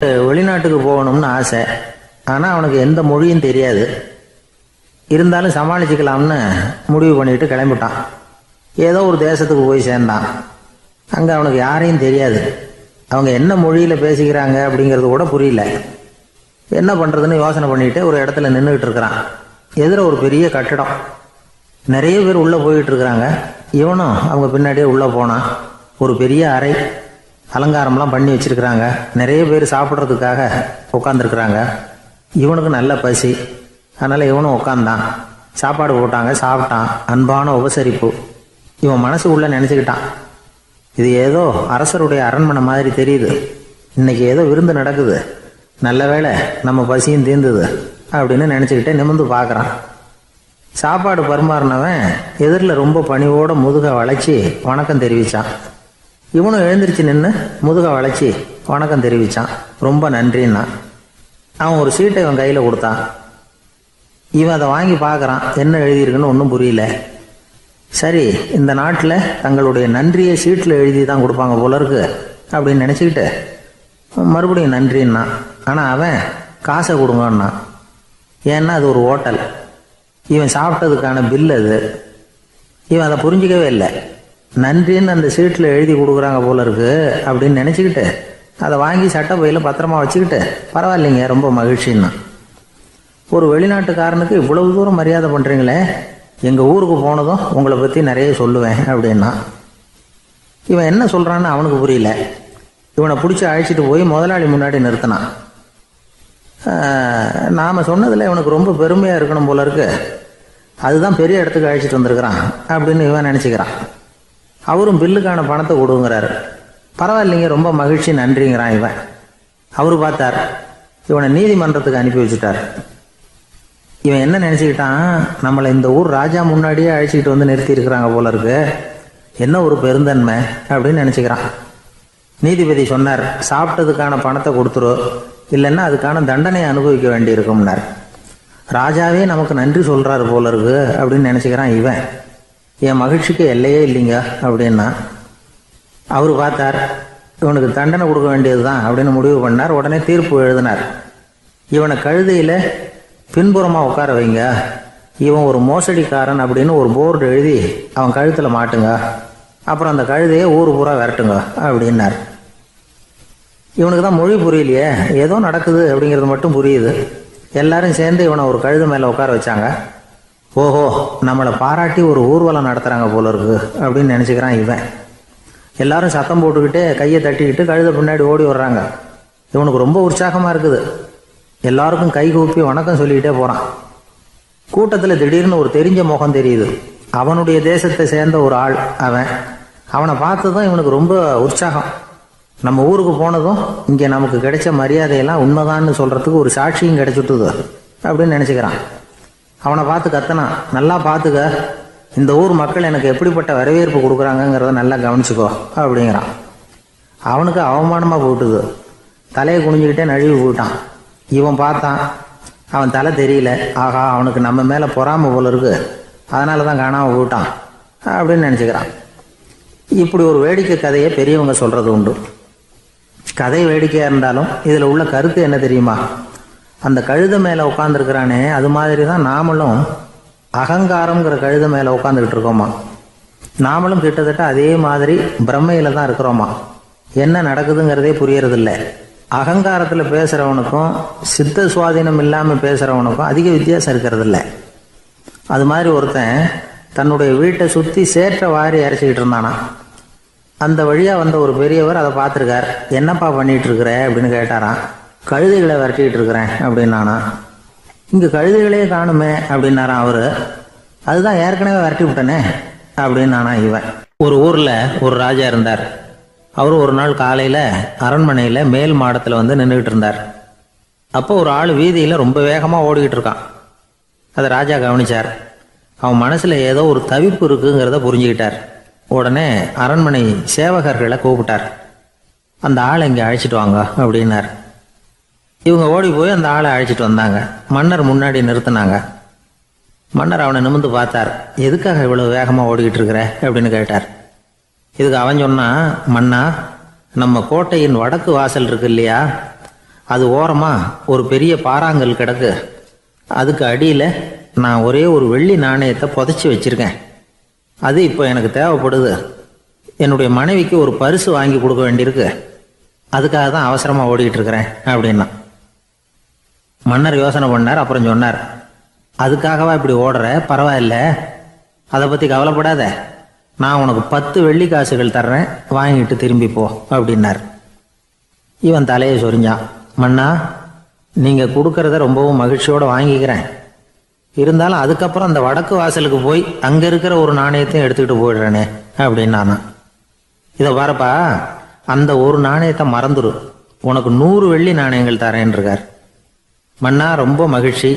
வெளிநாட்டுக்கு போகணும்னு ஆசை. ஆனால் அவனுக்கு எந்த மொழியும் தெரியாது. இருந்தாலும் சமாளிச்சுக்கலாம்னு முடிவு பண்ணிட்டு கிளம்பிட்டான். ஏதோ ஒரு தேசத்துக்கு போய் சேர்ந்தான். அங்கே அவனுக்கு யாரையும் தெரியாது. அவங்க என்ன மொழியில் பேசிக்கிறாங்க அப்படிங்கிறது கூட புரியல. என்ன பண்ணுறதுன்னு யோசனை பண்ணிட்டு ஒரு இடத்துல நின்றுக்கிட்டு இருக்கிறான். எதிர ஒரு பெரிய கட்டடம். நிறைய பேர் உள்ளே போயிட்டு இருக்கிறாங்க. இவனும் அவங்க பின்னாடியே உள்ளே போனான். ஒரு பெரிய அறை, அலங்காரம்லாம் பண்ணி வச்சிருக்கிறாங்க. நிறைய பேர் சாப்பிட்றதுக்காக உட்காந்துருக்குறாங்க. இவனுக்கு நல்ல பசி. அதனால் இவனும் உட்காந்தான். சாப்பாடு போட்டாங்க, சாப்பிட்டான். அன்பான உபசரிப்பு. இவன் மனசுக்குள்ளே நினச்சிக்கிட்டான், இது ஏதோ அரசருடைய அரண்மனை மாதிரி தெரியுது. இன்னைக்கு ஏதோ விருந்து நடக்குது. நல்ல வேளை நம்ம பசியும் தீர்ந்தது அப்படின்னு நினச்சிக்கிட்டே நிமிர்ந்து பார்க்குறான். சாப்பாடு பரிமாறினவன் எதிரில் ரொம்ப பணிவோட முதுக வளைச்சி வணக்கம் தெரிவித்தான். இவனும் எழுந்திரிச்சு நின்று முதுக வளைச்சி வணக்கம் தெரிவித்தான். ரொம்ப நன்றின்னா. அவன் ஒரு சீட்டை இவன் கையில் கொடுத்தான். இவன் அதை வாங்கி பார்க்குறான். என்ன எழுதியிருக்குன்னு ஒன்றும் புரியல. சரி, இந்த நாட்டில் தங்களுடைய நன்றியை சீட்டில் எழுதி தான் கொடுப்பாங்க போல இருக்கு அப்படின்னு நினச்சிக்கிட்டு மறுபடியும் நன்றின்னா. ஆனால் அவன் காசை கொடுங்கன்னான். ஏன்னா அது ஒரு ஹோட்டல். இவன் சாப்பிட்டதுக்கான பில் அது. இவன் அதை புரிஞ்சிக்கவே இல்லை. நன்றின்னு அந்த சீட்டில் எழுதி கொடுக்குறாங்க போல இருக்கு அப்படின்னு நினச்சிக்கிட்டு அதை வாங்கி சட்டை பையில் பத்திரமா வச்சுக்கிட்டு பரவாயில்லைங்க, ரொம்ப மகிழ்ச்சின்னா. ஒரு வெளிநாட்டுக்காரனுக்கு இவ்வளவு தூரம் மரியாதை பண்ணுறீங்களே, எங்கள் ஊருக்கு போனதும் உங்களை பற்றி நிறைய சொல்லுவேன் அப்படின்னா. இவன் என்ன சொல்கிறான்னு அவனுக்கு புரியல. இவனை பிடிச்சி அழைச்சிட்டு போய் முதலாளி முன்னாடி நிறுத்தினான். நாம் சொன்னதில் இவனுக்கு ரொம்ப பெருமையாக இருக்கணும் போல இருக்கு, அதுதான் பெரிய இடத்துக்கு அழைச்சிட்டு வந்திருக்கிறான் அப்படின்னு இவன் நினச்சிக்கிறான். அவரும் பில்லுக்கான பணத்தை கொடுங்கிறாரு. பரவாயில்லைங்க, ரொம்ப மகிழ்ச்சி, நன்றிங்கிறான் இவன். அவரு பார்த்தார், இவனை நீதிமன்றத்துக்கு அனுப்பி வச்சுட்டார். இவன் என்ன நினச்சிக்கிட்டான், நம்மளை இந்த ஊர் ராஜா முன்னாடியே அழைச்சிக்கிட்டு வந்து நிறுத்தி இருக்கிறாங்க போல இருக்கு, என்ன ஒரு பெருந்தன்மை அப்படின்னு நினச்சிக்கிறான். நீதிபதி சொன்னார், சாப்பிட்டதுக்கான பணத்தை கொடுத்துரு, இல்லைன்னா அதுக்கான தண்டனையை அனுபவிக்க வேண்டி இருக்கும்னார். ராஜாவே நமக்கு நன்றி சொல்கிறாரு போல இருக்கு அப்படின்னு நினச்சிக்கிறான் இவன். என் மகிழ்ச்சிக்கு எல்லையே இல்லைங்க அப்படின்னா. அவர் பார்த்தார், இவனுக்கு தண்டனை கொடுக்க வேண்டியது தான் அப்படின்னு முடிவு பண்ணார். உடனே தீர்ப்பு எழுதினார். இவனை கழுதையில் பின்புறமாக உட்கார வைங்க, இவன் ஒரு மோசடிக்காரன் அப்படின்னு ஒரு போர்டு எழுதி அவன் கழுத்தில் மாட்டுங்க, அப்புறம் அந்த கழுதையை ஊர் பூரா விரட்டுங்க அப்படின்னார். இவனுக்கு தான் மொழி புரியலையே, ஏதோ நடக்குது அப்படிங்கிறது மட்டும் புரியுது. எல்லாரும் சேர்ந்து இவனை ஒரு கழுதை மேலே உட்கார வச்சாங்க. ஓஹோ, நம்மளை பாராட்டி ஒரு ஊர்வலம் நடத்துகிறாங்க போல இருக்கு அப்படின்னு நினச்சிக்கிறான் இவன். எல்லாரும் சத்தம் போட்டுக்கிட்டே கையை தட்டிக்கிட்டு கழுதை பின்னாடி ஓடி வர்றாங்க. இவனுக்கு ரொம்ப உற்சாகமாக இருக்குது. எல்லாருக்கும் கை கூப்பி வணக்கம் சொல்லிக்கிட்டே போகிறான். கூட்டத்தில் திடீர்னு ஒரு தெரிஞ்ச முகம் தெரியுது. அவனுடைய தேசத்தை சேர்ந்த ஒரு ஆள் அவன். அவனை பார்த்ததும் இவனுக்கு ரொம்ப உற்சாகம். நம்ம ஊருக்கு போனதும் இங்கே நமக்கு கிடைச்ச மரியாதையெல்லாம் உண்மைதான்னு சொல்கிறதுக்கு ஒரு சாட்சியும் கிடைச்சிட்டுது அப்படின்னு நினச்சிக்கிறான். அவனை பார்த்து கத்தனான், நல்லா பார்த்துக்க, இந்த ஊர் மக்கள் எனக்கு எப்படிப்பட்ட வரவேற்பு கொடுக்குறாங்கங்கிறத நல்லா கவனிச்சுக்கோ அப்படிங்கிறான். அவனுக்கு அவமானமாக போயிட்டுது. தலையை குனிஞ்சுக்கிட்டே நழுவி போயிட்டான். இவன் பார்த்தான், அவன் தலை தெரியல. ஆகா, அவனுக்கு நம்ம மேலே பொறாமை போல இருக்கு, அதனால தான் காணாமல் போயிட்டான் அப்படின்னு நினச்சிக்கிறான். இப்படி ஒரு வேடிக்கை கதையை பெரியவங்க சொல்கிறது உண்டு. கதை வேடிக்கையாக இருந்தாலும் இதில் உள்ள கருத்து என்ன தெரியுமா? அந்த கழுதை மேலே உட்காந்துருக்கிறானே, அது மாதிரி தான் நாமளும் அகங்காரங்கிற கழுதை மேலே உட்காந்துக்கிட்டு இருக்கோமா. நாமளும் கிட்டத்தட்ட அதே மாதிரி பிரம்மையில் தான் இருக்கிறோமா. என்ன நடக்குதுங்கிறதே புரியறதில்ல. அகங்காரத்தில் பேசுகிறவனுக்கும் சித்த சுவாதீனம் இல்லாமல் பேசுகிறவனுக்கும் அதிக வித்தியாசம் இருக்கிறதில்ல. அது மாதிரி ஒருத்தன் தன்னுடைய வீட்டை சுற்றி சேற்றை வாரி அரைச்சிக்கிட்டு இருந்தானா. அந்த வழியாக வந்த ஒரு பெரியவர் அதை பார்த்துருக்கார். என்னப்பா பண்ணிகிட்டு இருக்கிற அப்படின்னு கேட்டாரான். கழுதைகளை விரட்டிக்கிட்டு இருக்கிறேன் அப்படின்னானா. இங்கே கழுதைகளே காணுமே அப்படின்னாரான் அவர். அதுதான் ஏற்கனவே விரட்டி விட்டனே அப்படின்னானா இவன். ஒரு ஊரில் ஒரு ராஜா இருந்தார். அவர் ஒரு நாள் காலையில் அரண்மனையில் மேல் மாடத்தில் வந்து நின்றுக்கிட்டு இருந்தார். அப்போ ஒரு ஆள் வீதியில் ரொம்ப வேகமாக ஓடிக்கிட்டு இருக்கான். அதை ராஜா கவனித்தார். அவன் மனசில் ஏதோ ஒரு தவிப்பு இருக்குங்கிறத புரிஞ்சுக்கிட்டார். உடனே அரண்மனை சேவகர்களை கூப்பிட்டார். அந்த ஆளை இங்கே அழைச்சிட்டு வாங்க அப்படின்னார். இவங்க ஓடி போய் அந்த ஆளை அழைச்சிட்டு வந்தாங்க. மன்னர் முன்னாடி நிறுத்தினாங்க. மன்னர் அவனை நிமிர்ந்து பார்த்தார். எதுக்காக இவ்வளோ வேகமாக ஓடிக்கிட்டு இருக்கிற அப்படின்னு கேட்டார். இதுக்கு அவன் சொன்னா, மன்னா, நம்ம கோட்டையின் வடக்கு வாசல் இருக்கு இல்லையா, அது ஓரமாக ஒரு பெரிய பாறாங்கல் கிடக்கு. அதுக்கு அடியில் நான் ஒரே ஒரு வெள்ளி நாணயத்தை புதைச்சி வச்சுருக்கேன். அது இப்போ எனக்கு தேவைப்படுது. என்னுடைய மனைவிக்கு ஒரு பரிசு வாங்கி கொடுக்க வேண்டியிருக்கு. அதுக்காக தான் அவசரமாக ஓடிக்கிட்டு இருக்கிறேன் அப்படின்னா. மன்னர் யோசனை பண்ணார். அப்புறம் சொன்னார், அதுக்காகவா இப்படி ஓடுற? பரவாயில்ல, அதை பற்றி கவலைப்படாத. நான் உனக்கு 10 வெள்ளி காசுகள் தர்றேன், வாங்கிட்டு திரும்பி போ அப்படின்னார். இவன் தலையை சொரிஞ்சான். மன்னா, நீங்கள் கொடுக்கறத ரொம்பவும் மகிழ்ச்சியோடு வாங்கிக்கிறேன். இருந்தாலும் அதுக்கப்புறம் அந்த வடக்கு வாசலுக்கு போய் அங்கே இருக்கிற ஒரு நாணயத்தையும் எடுத்துக்கிட்டு போயிடுறேனே அப்படின்னானா. இதை பாருப்பா, அந்த ஒரு நாணயத்தை மறந்துடு, உனக்கு 100 வெள்ளி நாணயங்கள் தரேன் இருக்கார். மன்னா, ரொம்ப மகிழ்ச்சி.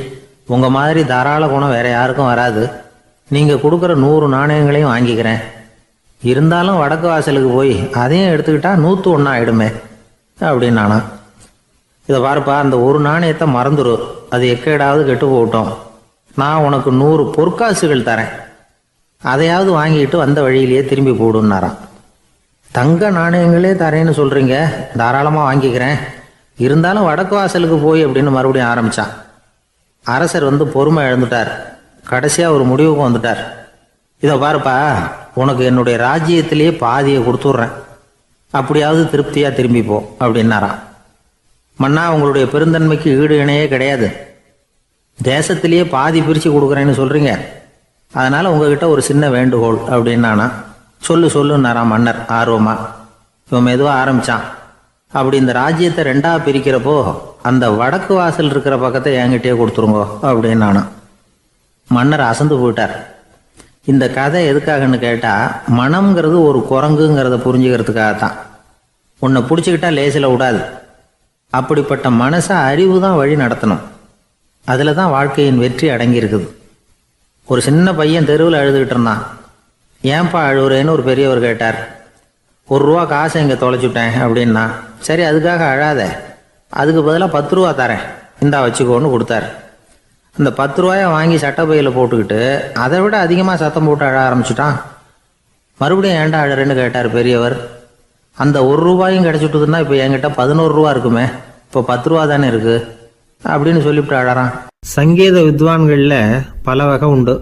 உங்கள் மாதிரி தாராள குணம் வேற யாருக்கும் வராது. நீங்கள் கொடுக்குற 100 நாணயங்களையும் வாங்கிக்கிறேன். இருந்தாலும் வடக்கு வாசலுக்கு போய் அதையும் எடுத்துக்கிட்டா 101 ஆயிடுமே அப்படின்னானா. இதை பாருப்பா, அந்த ஒரு நாணயத்தை மறந்துடு, அது எக்கேடாவது கெட்டு போகட்டும். நான் உனக்கு 100 பொற்காசுகள் தரேன், அதையாவது வாங்கிட்டு வந்த வழியிலேயே திரும்பி போடுன்னாரான். தங்க நாணயங்களே தரேன்னு சொல்கிறீங்க, தாராளமாக வாங்கிக்கிறேன். இருந்தாலும் வடக்கு வாசலுக்கு போய் அப்படின்னு மறுபடியும் ஆரம்பித்தான். அரசர் பொறுமை இழந்துட்டார். கடைசியாக ஒரு முடிவுக்கு வந்துட்டார். இதை பாருப்பா, உனக்கு என்னுடைய ராஜ்யத்திலேயே பாதியை கொடுத்துட்றேன், அப்படியாவது திருப்தியாக திரும்பி போ அப்படின்னாராம். மன்னா, உங்களுடைய பெருந்தன்மைக்கு ஈடு இணையே கிடையாது. தேசத்திலேயே பாதி பிரித்து கொடுக்குறேன்னு சொல்கிறீங்க, அதனால் உங்ககிட்ட ஒரு சின்ன வேண்டுகோள் அப்படின்னானா. சொல்லுன்னாராம் மன்னர் ஆர்வமா. இவன் மெதுவாக ஆரம்பித்தான். அப்படி இந்த ராஜ்யத்தை 2ஆ பிரிக்கிறப்போ அந்த வடக்கு வாசல் இருக்கிற பக்கத்தை என்கிட்டயே கொடுத்துருங்கோ அப்படின்னானா. மன்னர் அசந்து போயிட்டார். இந்த கதை எதுக்காகன்னு கேட்டால், மனம்ங்கிறது ஒரு குரங்குங்கிறத புரிஞ்சுக்கிறதுக்காகத்தான். உன்னை பிடிச்சிக்கிட்டா லேசில் விடாது. அப்படிப்பட்ட மனசை அறிவு தான் வழி நடத்தணும். அதில் தான் வாழ்க்கையின் வெற்றி அடங்கியிருக்குது. ஒரு சின்ன பையன் தெருவில் அழுதுகிட்டு இருந்தான். ஏன்பா அழுவுறேன்னு ஒரு பெரியவர் கேட்டார். 1 ரூபா காசை இங்கே தொலைச்சுட்டேன் அப்படின்னா. சரி, அதுக்காக அழாத, அதுக்கு பதிலாக 10 ரூபா தரேன், இந்தா வச்சுக்கோன்னு கொடுத்தார். அந்த 10 ரூபாயை வாங்கி சட்டப்பையில் போட்டுக்கிட்டு அதை விட அதிகமாக சத்தம் போட்டு அழ ஆரம்பிச்சுட்டான். மறுபடியும் ஏன்டா அழறேன்னு கேட்டார் பெரியவர். அந்த 1 ரூபாயும் கிடச்சிட்டுதுன்னா இப்போ என்கிட்ட 11 ரூபா இருக்குமே, இப்போ 10 ரூபா தானே இருக்குது அப்படின்னு சொல்லிவிட்டு அழறான். சங்கீத வித்வான்களில் பல வகை உண்டு.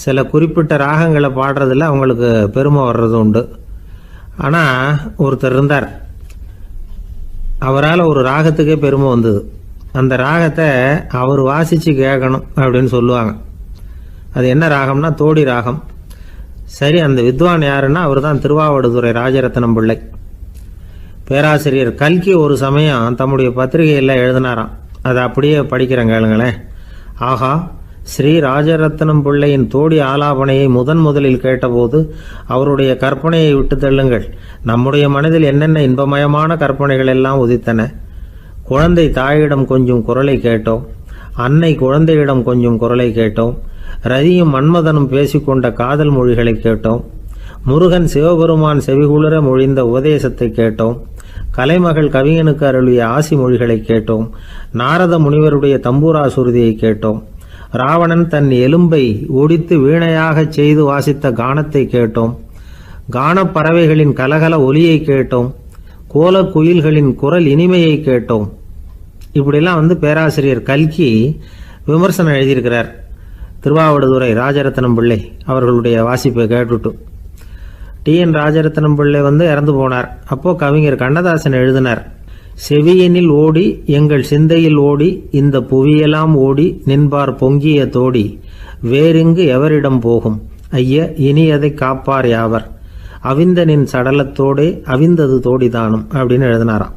சில குறிப்பிட்ட ராகங்களை பாடுறதுல அவங்களுக்கு பெருமை வர்றது உண்டு. ஆனால் ஒருத்தர் இருந்தார், அவரால் ஒரு ராகத்துக்கே பெருமை வந்தது. அந்த ராகத்தை அவர் வாசித்து கேட்கணும் அப்படின்னு சொல்லுவாங்க. அது என்ன ராகம்னா தோடி ராகம். சரி, அந்த வித்வான் யாருன்னா அவர் தான் திருவாவடுதுறை ராஜரத்னம் பிள்ளை. பேராசிரியர் கல்கி ஒரு சமயம் தம்முடைய பத்திரிகையில் எழுதினாராம். அதை அப்படியே படிக்கிறேன் கேளுங்களேன். ஆகா, ஸ்ரீ ராஜரத்னம் பிள்ளையின் தோடி ஆலாபனையை முதலில் கேட்டபோது அவருடைய கற்பனையை விட்டு தள்ளுங்கள். நம்முடைய மனதில் என்னென்ன இன்பமயமான கற்பனைகள் எல்லாம் உதித்தன. குழந்தை தாயிடம் கொஞ்சம் குரலை கேட்டோம், அன்னை குழந்தையிடம் கொஞ்சம் குரலை கேட்டோம், ரதியும் மன்மதனும் பேசிக்கொண்ட காதல் மொழிகளை கேட்டோம், முருகன் சிவபெருமான் செவிகுளிர மொழிந்த உபதேசத்தை கேட்டோம், கலைமகள் கவிஞனுக்கு அருளிய ஆசி மொழிகளை கேட்டோம், நாரத முனிவருடைய தம்பூரா சுருதியை கேட்டோம், ராவணன் தன் எலும்பை ஒடித்து வீணையாகச் செய்து வாசித்த கானத்தை கேட்டோம், கானப்பறவைகளின் கலகல ஒலியை கேட்டோம், கோலக்குயில்களின் குரல் இனிமையை கேட்டோம். இப்படிலாம் பேராசிரியர் கல்கி விமர்சனம் எழுதியிருக்கிறார். திருவாவடுதுறை ராஜரத்னம் பிள்ளை அவர்களுடைய வாசிப்பை கேட்டுட்டு TN ராஜரத்னம் பிள்ளை இறந்து போனார். அப்போ கவிஞர் கண்ணதாசன் எழுதினார், செவியனில் ஓடி எங்கள் சிந்தையில் ஓடி இந்த புவியெல்லாம் ஓடி நின்பார் பொங்கிய தோடி வேறிங்கு எவரிடம் போகும் ஐய இனி அதை காப்பார் யாவர் அவிந்தனின் சடலத்தோடே அவிந்தது தோடிதானும் அப்படின்னு எழுதினாராம்.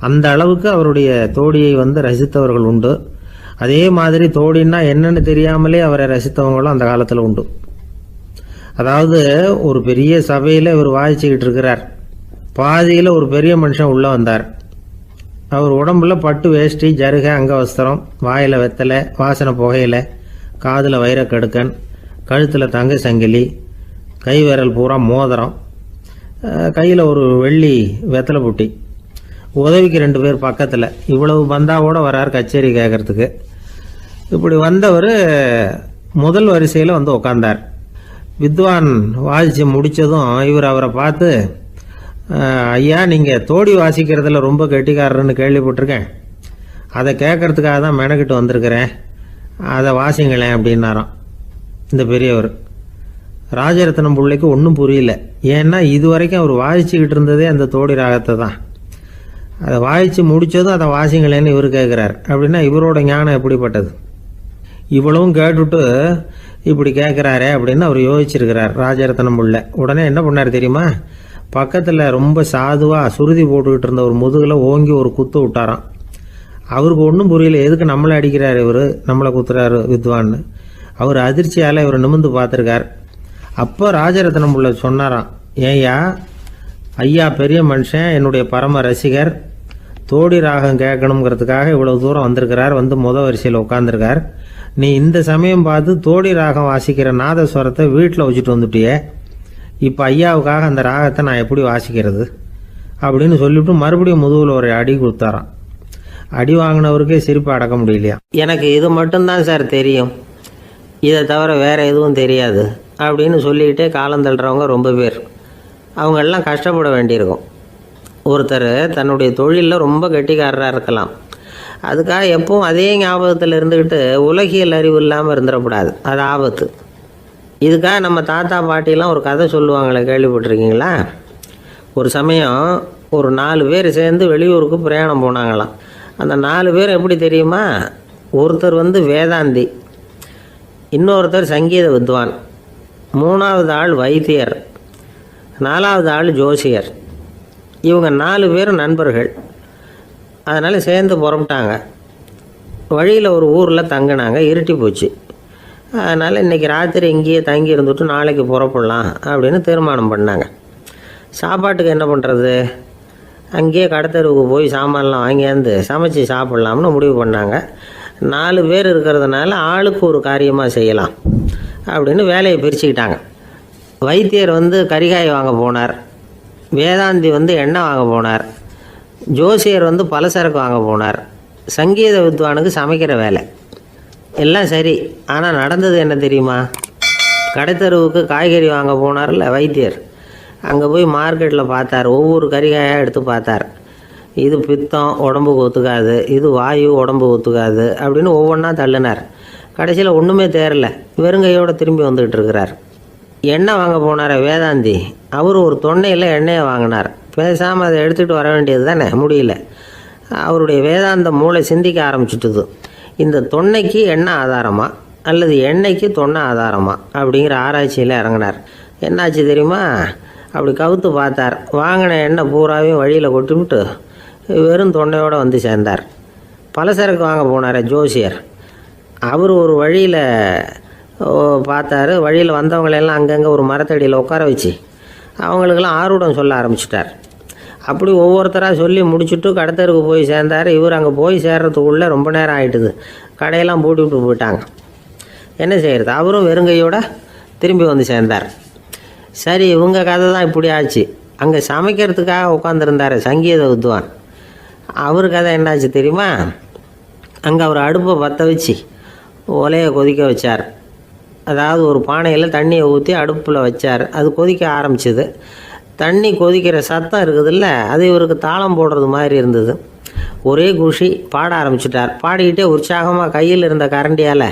அந்த அளவுக்கு அவருடைய தோடியை ரசித்தவர்கள் உண்டு. அதே மாதிரி தோடின்னா என்னன்னு தெரியாமலே அவரை ரசித்தவங்களும் அந்த காலத்தில் உண்டு. அதாவது ஒரு பெரிய சபையில் இவர் வாசிச்சுக்கிட்டு இருக்கிறார். பாதியில் ஒரு பெரிய மனுஷன் உள்ளே வந்தார். அவர் உடம்புல பட்டு வேஷ்டி, ஜருகை, அங்கவஸ்திரம், வாயில் வெத்தலை, வாசனை புகையில, காதில் வைரக்கடுக்கன், கழுத்தில் தங்க சங்கிலி, கை விரல் பூரா மோதிரம், கையில் ஒரு வெள்ளி வெத்தலை புட்டி, உதவிக்கு 2 பேர் பக்கத்தில். இவ்வளவு பந்தாவோடு வரார் கச்சேரி கேட்கறதுக்கு. இப்படி வந்தவர் முதல் வரிசையில் உட்கார்ந்தார். வித்வான் வாசித்து முடித்ததும் இவர் அவரை பார்த்து, ஐயா, நீங்கள் தோடி வாசிக்கிறதுல ரொம்ப கெட்டிக்காரர்னு கேள்விப்பட்டிருக்கேன். அதை கேட்கறதுக்காக தான் மெனக்கிட்டு வந்திருக்கிறேன். அதை வாசிங்களேன் அப்படின்னாராம் இந்த பெரியவர். ராஜரத்னம் பிள்ளைக்கு ஒன்றும் புரியல. ஏன்னா இது வரைக்கும் அவர் வாசிச்சுக்கிட்டு இருந்ததே அந்த தோடி ராகத்தை தான். அதை வாசித்து முடித்ததும் அதை வாசிங்களேன்னு இவர் கேட்குறார். அப்படின்னா இவரோட ஞானம் எப்படிப்பட்டது? இவ்வளவும் கேட்டுட்டு இப்படி கேட்குறாரே அப்படின்னு அவர் யோசிச்சிருக்கிறார் ராஜரத்னம் பிள்ளை. உடனே என்ன பண்ணார் தெரியுமா? பக்கத்தில் ரொம்ப சாதுவாக சுருதி போட்டுக்கிட்டு இருந்த ஒரு முதுகில் ஓங்கி ஒரு குத்து விட்டாராம். அவருக்கு ஒன்றும் புரியல, எதுக்கு நம்மளை அடிக்கிறார் இவர், நம்மளை குத்துறாரு வித்வான்னு. அவர் அதிர்ச்சியால் இவர் நிமிர்ந்து பார்த்துருக்கார். அப்போ ராஜரத்னம் பிள்ளை சொன்னாராம், ஏய்யா ஐயா பெரிய மனுஷன், என்னுடைய பரம ரசிகர், தோடி ராகம் கேட்கணுங்கிறதுக்காக இவ்வளோ தூரம் வந்திருக்கிறார், வந்து வரிசையில் உட்காந்துருக்கார். நீ இந்த சமயம் பார்த்து தோடி ராகம் வாசிக்கிற நாதஸ்வரத்தை வீட்டில் வச்சுட்டு வந்துட்டியே, இப்போ ஐயாவுக்காக அந்த ராகத்தை நான் எப்படி வாசிக்கிறது அப்படின்னு சொல்லிவிட்டு மறுபடியும் முதுகில் ஒரு அடி கொடுத்தாராம். அடி வாங்கினவருக்கே சிரிப்பு அடக்க முடியலையா. எனக்கு இது மட்டும்தான் சார் தெரியும், இதை தவிர வேறு எதுவும் தெரியாது அப்படின்னு சொல்லிக்கிட்டே காலம் தள்ளுறவங்க ரொம்ப பேர். அவங்கெல்லாம் கஷ்டப்பட வேண்டியிருக்கும். ஒருத்தர் தன்னுடைய தொழிலில் ரொம்ப கெட்டிக்காரராக இருக்கலாம், அதுக்காக எப்பவும் அதே ஞாபகத்தில் இருந்துக்கிட்டு உலகியல் அறிவு இல்லாமல் இருந்துடக்கூடாது, அது ஆபத்து. இதுக்காக நம்ம தாத்தா பாட்டிலாம் ஒரு கதை சொல்லுவாங்களே, கேள்விப்பட்டிருக்கீங்களா? ஒரு சமயம் ஒரு 4 பேர் சேர்ந்து வெளியூருக்கு பிரயாணம் போனாங்களாம். அந்த 4 பேர் எப்படி தெரியுமா? ஒருத்தர் வேதாந்தி, இன்னொருத்தர் சங்கீத வித்வான், 3வது ஆள் வைத்தியர், 4வது ஆள் ஜோசியர். இவங்க 4 பேரும் நண்பர்கள். அதனால் சேர்ந்து புறப்பட்டாங்க. வழியில் ஒரு ஊரில் தங்கினாங்க. இருட்டி போச்சு. அதனால் இன்றைக்கி ராத்திரி இங்கேயே தங்கி இருந்துட்டு நாளைக்கு புறப்படலாம் அப்படின்னு தீர்மானம் பண்ணாங்க. சாப்பாட்டுக்கு என்ன பண்ணுறது? அங்கேயே கடத்தெருவுக்கு போய் சாமான்லாம் வாங்கியாந்து சமைச்சு சாப்பிட்லாம்னு முடிவு பண்ணாங்க. 4 பேர் இருக்கிறதுனால ஆளுக்கு ஒரு காரியமாக செய்யலாம் அப்படின்னு வேலையை பிரிச்சுக்கிட்டாங்க. வைத்தியர் கரிகாய் வாங்க போனார், வேதாந்தி எண்ணெய் வாங்க போனார், ஜோசியர் பலசரக்கு வாங்க போனார், சங்கீத வித்வானுக்கு சமைக்கிற வேலை. எல்லாம் சரி. ஆனால் நடந்தது என்ன தெரியுமா? கடைத்தெருவுக்கு காய்கறி வாங்க போனார்ல வைத்தியர், அங்கே போய் மார்க்கெட்டில் பார்த்தார். ஒவ்வொரு கறிகாயாக எடுத்து பார்த்தார். இது பித்தம், உடம்புக்கு ஒத்துக்காது, இது வாயு, உடம்பு ஒத்துக்காது அப்படின்னு ஒவ்வொன்றா தள்ளினார். கடைசியில் ஒன்றுமே தேரல, வெறுங்கையோடு திரும்பி வந்துக்கிட்டு இருக்கிறார். எண்ணெய் வாங்க போனார் வேதாந்தி, அவர் ஒரு தொன்னையில் எண்ணெயை வாங்கினார். பேசாமல் அதை எடுத்துகிட்டு வர வேண்டியது தானே, முடியல. அவருடைய வேதாந்த மூளை சிந்திக்க ஆரம்பிச்சுட்டுது. இந்த தொன்னைக்கு எண்ணெய் ஆதாரமா அல்லது எண்ணெய்க்கு தொன்னை ஆதாரமா அப்படிங்கிற ஆராய்ச்சியில் இறங்கினார். என்னாச்சு தெரியுமா? அப்படி கவுத்து பார்த்தார். வாங்கின எண்ணெய் பூராவையும் வழியில் கொட்டிவிட்டு வெறும் தொன்னையோடு சேர்ந்தார். பலசரக்கு வாங்க போனார் ஜோசியர், அவர் ஒரு வழியில் பார்த்தாரு. வழியில் வந்தவங்களெல்லாம் அங்கங்கே ஒரு மரத்தடியில் உட்கார வச்சு அவங்களுக்கெல்லாம் ஆர்வம் சொல்ல ஆரம்பிச்சிட்டார். அப்படி ஒவ்வொருத்தராக சொல்லி முடிச்சுட்டு கடத்தருக்கு போய் சேர்ந்தார். இவர் அங்கே போய் சேர்றதுக்குள்ளே ரொம்ப நேரம் ஆகிட்டுது. கடையெல்லாம் பூட்டி விட்டு போயிட்டாங்க. என்ன செய்கிறது? அவரும் வெறுங்கையோடு திரும்பி சேர்ந்தார். சரி, இவங்க கதை தான் இப்படி ஆச்சு. அங்கே சமைக்கிறதுக்காக உட்காந்துருந்தார் சங்கீத வித்வான், அவர் கதை என்னாச்சு தெரியுமா? அங்கே அவர் அடுப்பை பற்ற வச்சு ஒலையை கொதிக்க வச்சார். அதாவது ஒரு பானையில் தண்ணியை ஊற்றி அடுப்பில் வச்சார். அது கொதிக்க ஆரம்பிச்சிது. தண்ணி கொதிக்கிற சத்தம் இருக்குதுல்ல, அது இவருக்கு தாளம் போடுறது மாதிரி இருந்தது. ஒரே குஷி, பாட ஆரம்பிச்சிட்டார். பாடிக்கிட்டே உற்சாகமாக கையில் இருந்த கரண்டியால்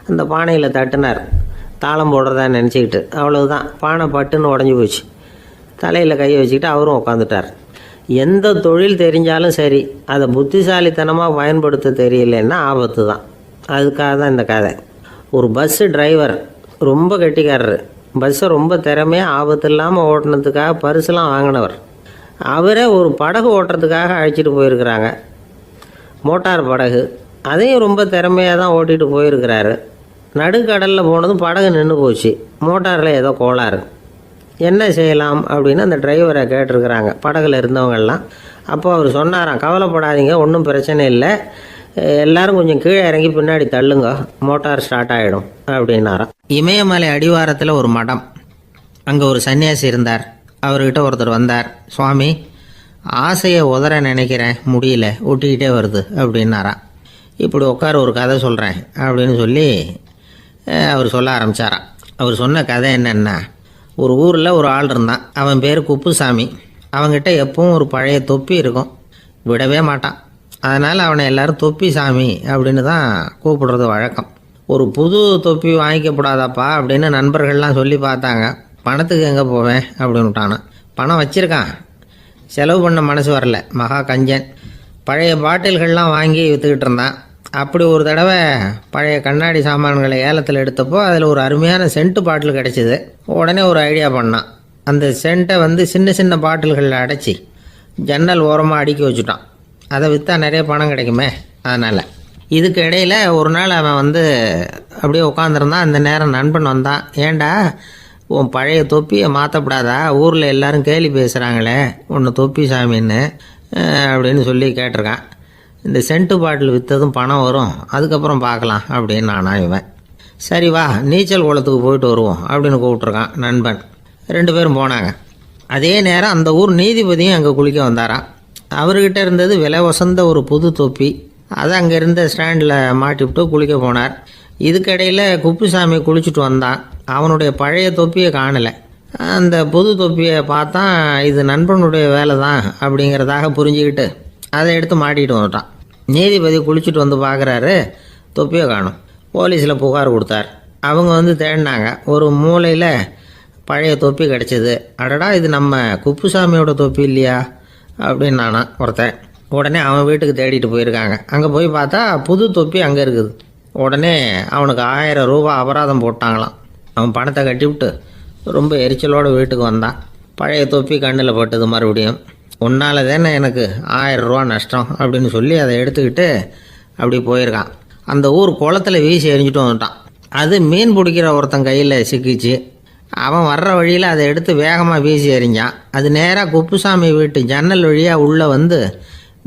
அந்த பானையில் தட்டினார், தாளம் போடுறதா நினச்சிக்கிட்டு. அவ்வளவுதான், பானை பட்டுன்னு உடஞ்சி போச்சு. தலையில் கையை வச்சுக்கிட்டு அவரும் உட்காந்துட்டார். எந்த தொழில் தெரிஞ்சாலும் சரி, அதை புத்திசாலித்தனமாக பயன்படுத்த தெரியலன்னா ஆபத்து தான். அதுக்காக தான் இந்த கதை. ஒரு பஸ்ஸு டிரைவர் ரொம்ப கெட்டிக்காரர். பஸ்ஸை ரொம்ப திறமையாக ஆபத்து இல்லாமல் ஓட்டினதுக்காக பரிசுலாம் வாங்கினவர். அவரே ஒரு படகு ஓட்டுறதுக்காக அழைச்சிட்டு போயிருக்கிறாங்க, மோட்டார் படகு. அதையும் ரொம்ப திறமையாக தான் ஓட்டிகிட்டு போயிருக்கிறாரு. நடுக்கடலில் போனதும் படகு நின்று போச்சு. மோட்டாரில் ஏதோ கோளாறு. என்ன செய்யலாம் அப்படின்னு அந்த டிரைவரை கேட்டிருக்கிறாங்க படகுல இருந்தவங்கெல்லாம். அப்போ அவர் சொன்னாராம், கவலைப்படாதீங்க, ஒன்றும் பிரச்சனை இல்லை, எல்லாரும் கொஞ்சம் கீழே இறங்கி பின்னாடி தள்ளுங்க, மோட்டார் ஸ்டார்ட் ஆகிடும் அப்படின்னாராம். இமயமலை அடிவாரத்தில் ஒரு மடம். அங்கே ஒரு சன்னியாசி இருந்தார். அவர்கிட்ட ஒருத்தர் வந்தார். சுவாமி, ஆசையை உதற நினைக்கிறேன், முடியல, ஒட்டிக்கிட்டே வருது அப்படின்னாராம். இப்படி உட்கார, ஒரு கதை சொல்கிறேன் அப்படின்னு சொல்லி அவர் சொல்ல ஆரம்பித்தாராம். அவர் சொன்ன கதை என்னென்னா, ஒரு ஊரில் ஒரு ஆள் இருந்தான். அவன் பேர் குப்புசாமி. அவங்ககிட்ட எப்பவும் ஒரு பழைய தொப்பி இருக்கும், விடவே மாட்டான். அதனால் அவனை எல்லாரும் தொப்பி சாமி அப்படின்னு தான் கூப்பிடுறது வழக்கம். ஒரு புது தொப்பி வாங்கிக்கப்படாதாப்பா அப்படின்னு நண்பர்கள்லாம் சொல்லி பார்த்தாங்க. பணத்துக்கு எங்கே போவேன் அப்படின்னு விட்டானான். பணம் வச்சுருக்கான், செலவு பண்ண மனசு வரல. மகா கஞ்சன். பழைய பாட்டில்கள்லாம் வாங்கி விற்றுக்கிட்டு இருந்தான். அப்படி ஒரு தடவை பழைய கண்ணாடி சாமான்களை ஏலத்தில் எடுத்தப்போ அதில் ஒரு அருமையான சென்ட்டு பாட்டில் கிடச்சிது. உடனே ஒரு ஐடியா பண்ணான். அந்த சென்ட்டை சின்ன சின்ன பாட்டில்களில் அடைச்சி ஜன்னல் ஓரமாக அடுக்கி வச்சுட்டான். அதை விற்றா நிறைய பணம் கிடைக்குமே. அதனால் இதுக்கு இடையில் ஒரு நாள் அவன் அப்படியே உட்காந்துருந்தான். அந்த நேரம் நண்பன் வந்தான். ஏண்டா உன் பழைய தொப்பியை மாற்றப்படாதா, ஊரில் எல்லோரும் கேலி பேசுகிறாங்களே ஒன்று தொப்பி சாமின்னு அப்படின்னு சொல்லி கேட்டிருக்கான். இந்த சென்ட்டு பாட்டில் விற்றதும் பணம் வரும், அதுக்கப்புறம் பார்க்கலாம் அப்படின்னு நானா இவன். சரி வா நீச்சல் குளத்துக்கு போயிட்டு வருவோம் அப்படின்னு கூப்பிட்ருக்கான் நண்பன். 2 பேரும் போனாங்க. அதே நேரம் அந்த ஊர் நீதிபதியும் அங்கே குளிக்க வந்தாராம். அவர்கிட்ட இருந்தது விலை வசந்த ஒரு புது தொப்பி. அதை அங்கே இருந்த ஸ்டாண்டில் மாட்டிவிட்டு குளிக்க போனார். இதுக்கிடையில் குப்புசாமி குளிச்சுட்டு வந்தான். அவனுடைய பழைய தொப்பியை காணலை. அந்த புது தொப்பியை பார்த்தா இது நண்பனுடைய வேலை தான் அப்படிங்கிறதாக புரிஞ்சுக்கிட்டு அதை எடுத்து மாட்டிகிட்டு வந்துட்டான். நீதிபதி குளிச்சுட்டு வந்து பார்க்குறாரு, தொப்பியை காணும். போலீஸில் புகார் கொடுத்தார். அவங்க தேடினாங்க. ஒரு மூலையில் பழைய தொப்பி கிடச்சிது. அடடா இது நம்ம குப்புசாமியோட தொப்பி இல்லையா அப்படின்னு நானா ஒருத்தன். உடனே அவன் வீட்டுக்கு தேடிட்டு போயிருக்காங்க. அங்கே போய் பார்த்தா புது தொப்பி அங்கே இருக்குது. உடனே அவனுக்கு 1000 ரூபா அபராதம் போட்டாங்களாம். அவன் பணத்தை கட்டிவிட்டு ரொம்ப எரிச்சலோடு வீட்டுக்கு வந்தான். பழைய தொப்பி கண்ணில் பட்டது. மறுபடியும் உன்னால் தானே எனக்கு 1000 ரூபா நஷ்டம் அப்படின்னு சொல்லி அதை எடுத்துக்கிட்டு அப்படி போயிருக்கான். அந்த ஊர் குளத்தில் வீசி எறிஞ்சிட்டு வந்துட்டான். அது மீன் பிடிக்கிற ஒருத்தன் கையில் சிக்கிச்சு. அவன் வர்ற வழியில் அதை எடுத்து வேகமாக வீசி எறிஞ்சான். அது நேராக குப்புசாமி வீட்டு ஜன்னல் வழியாக உள்ளே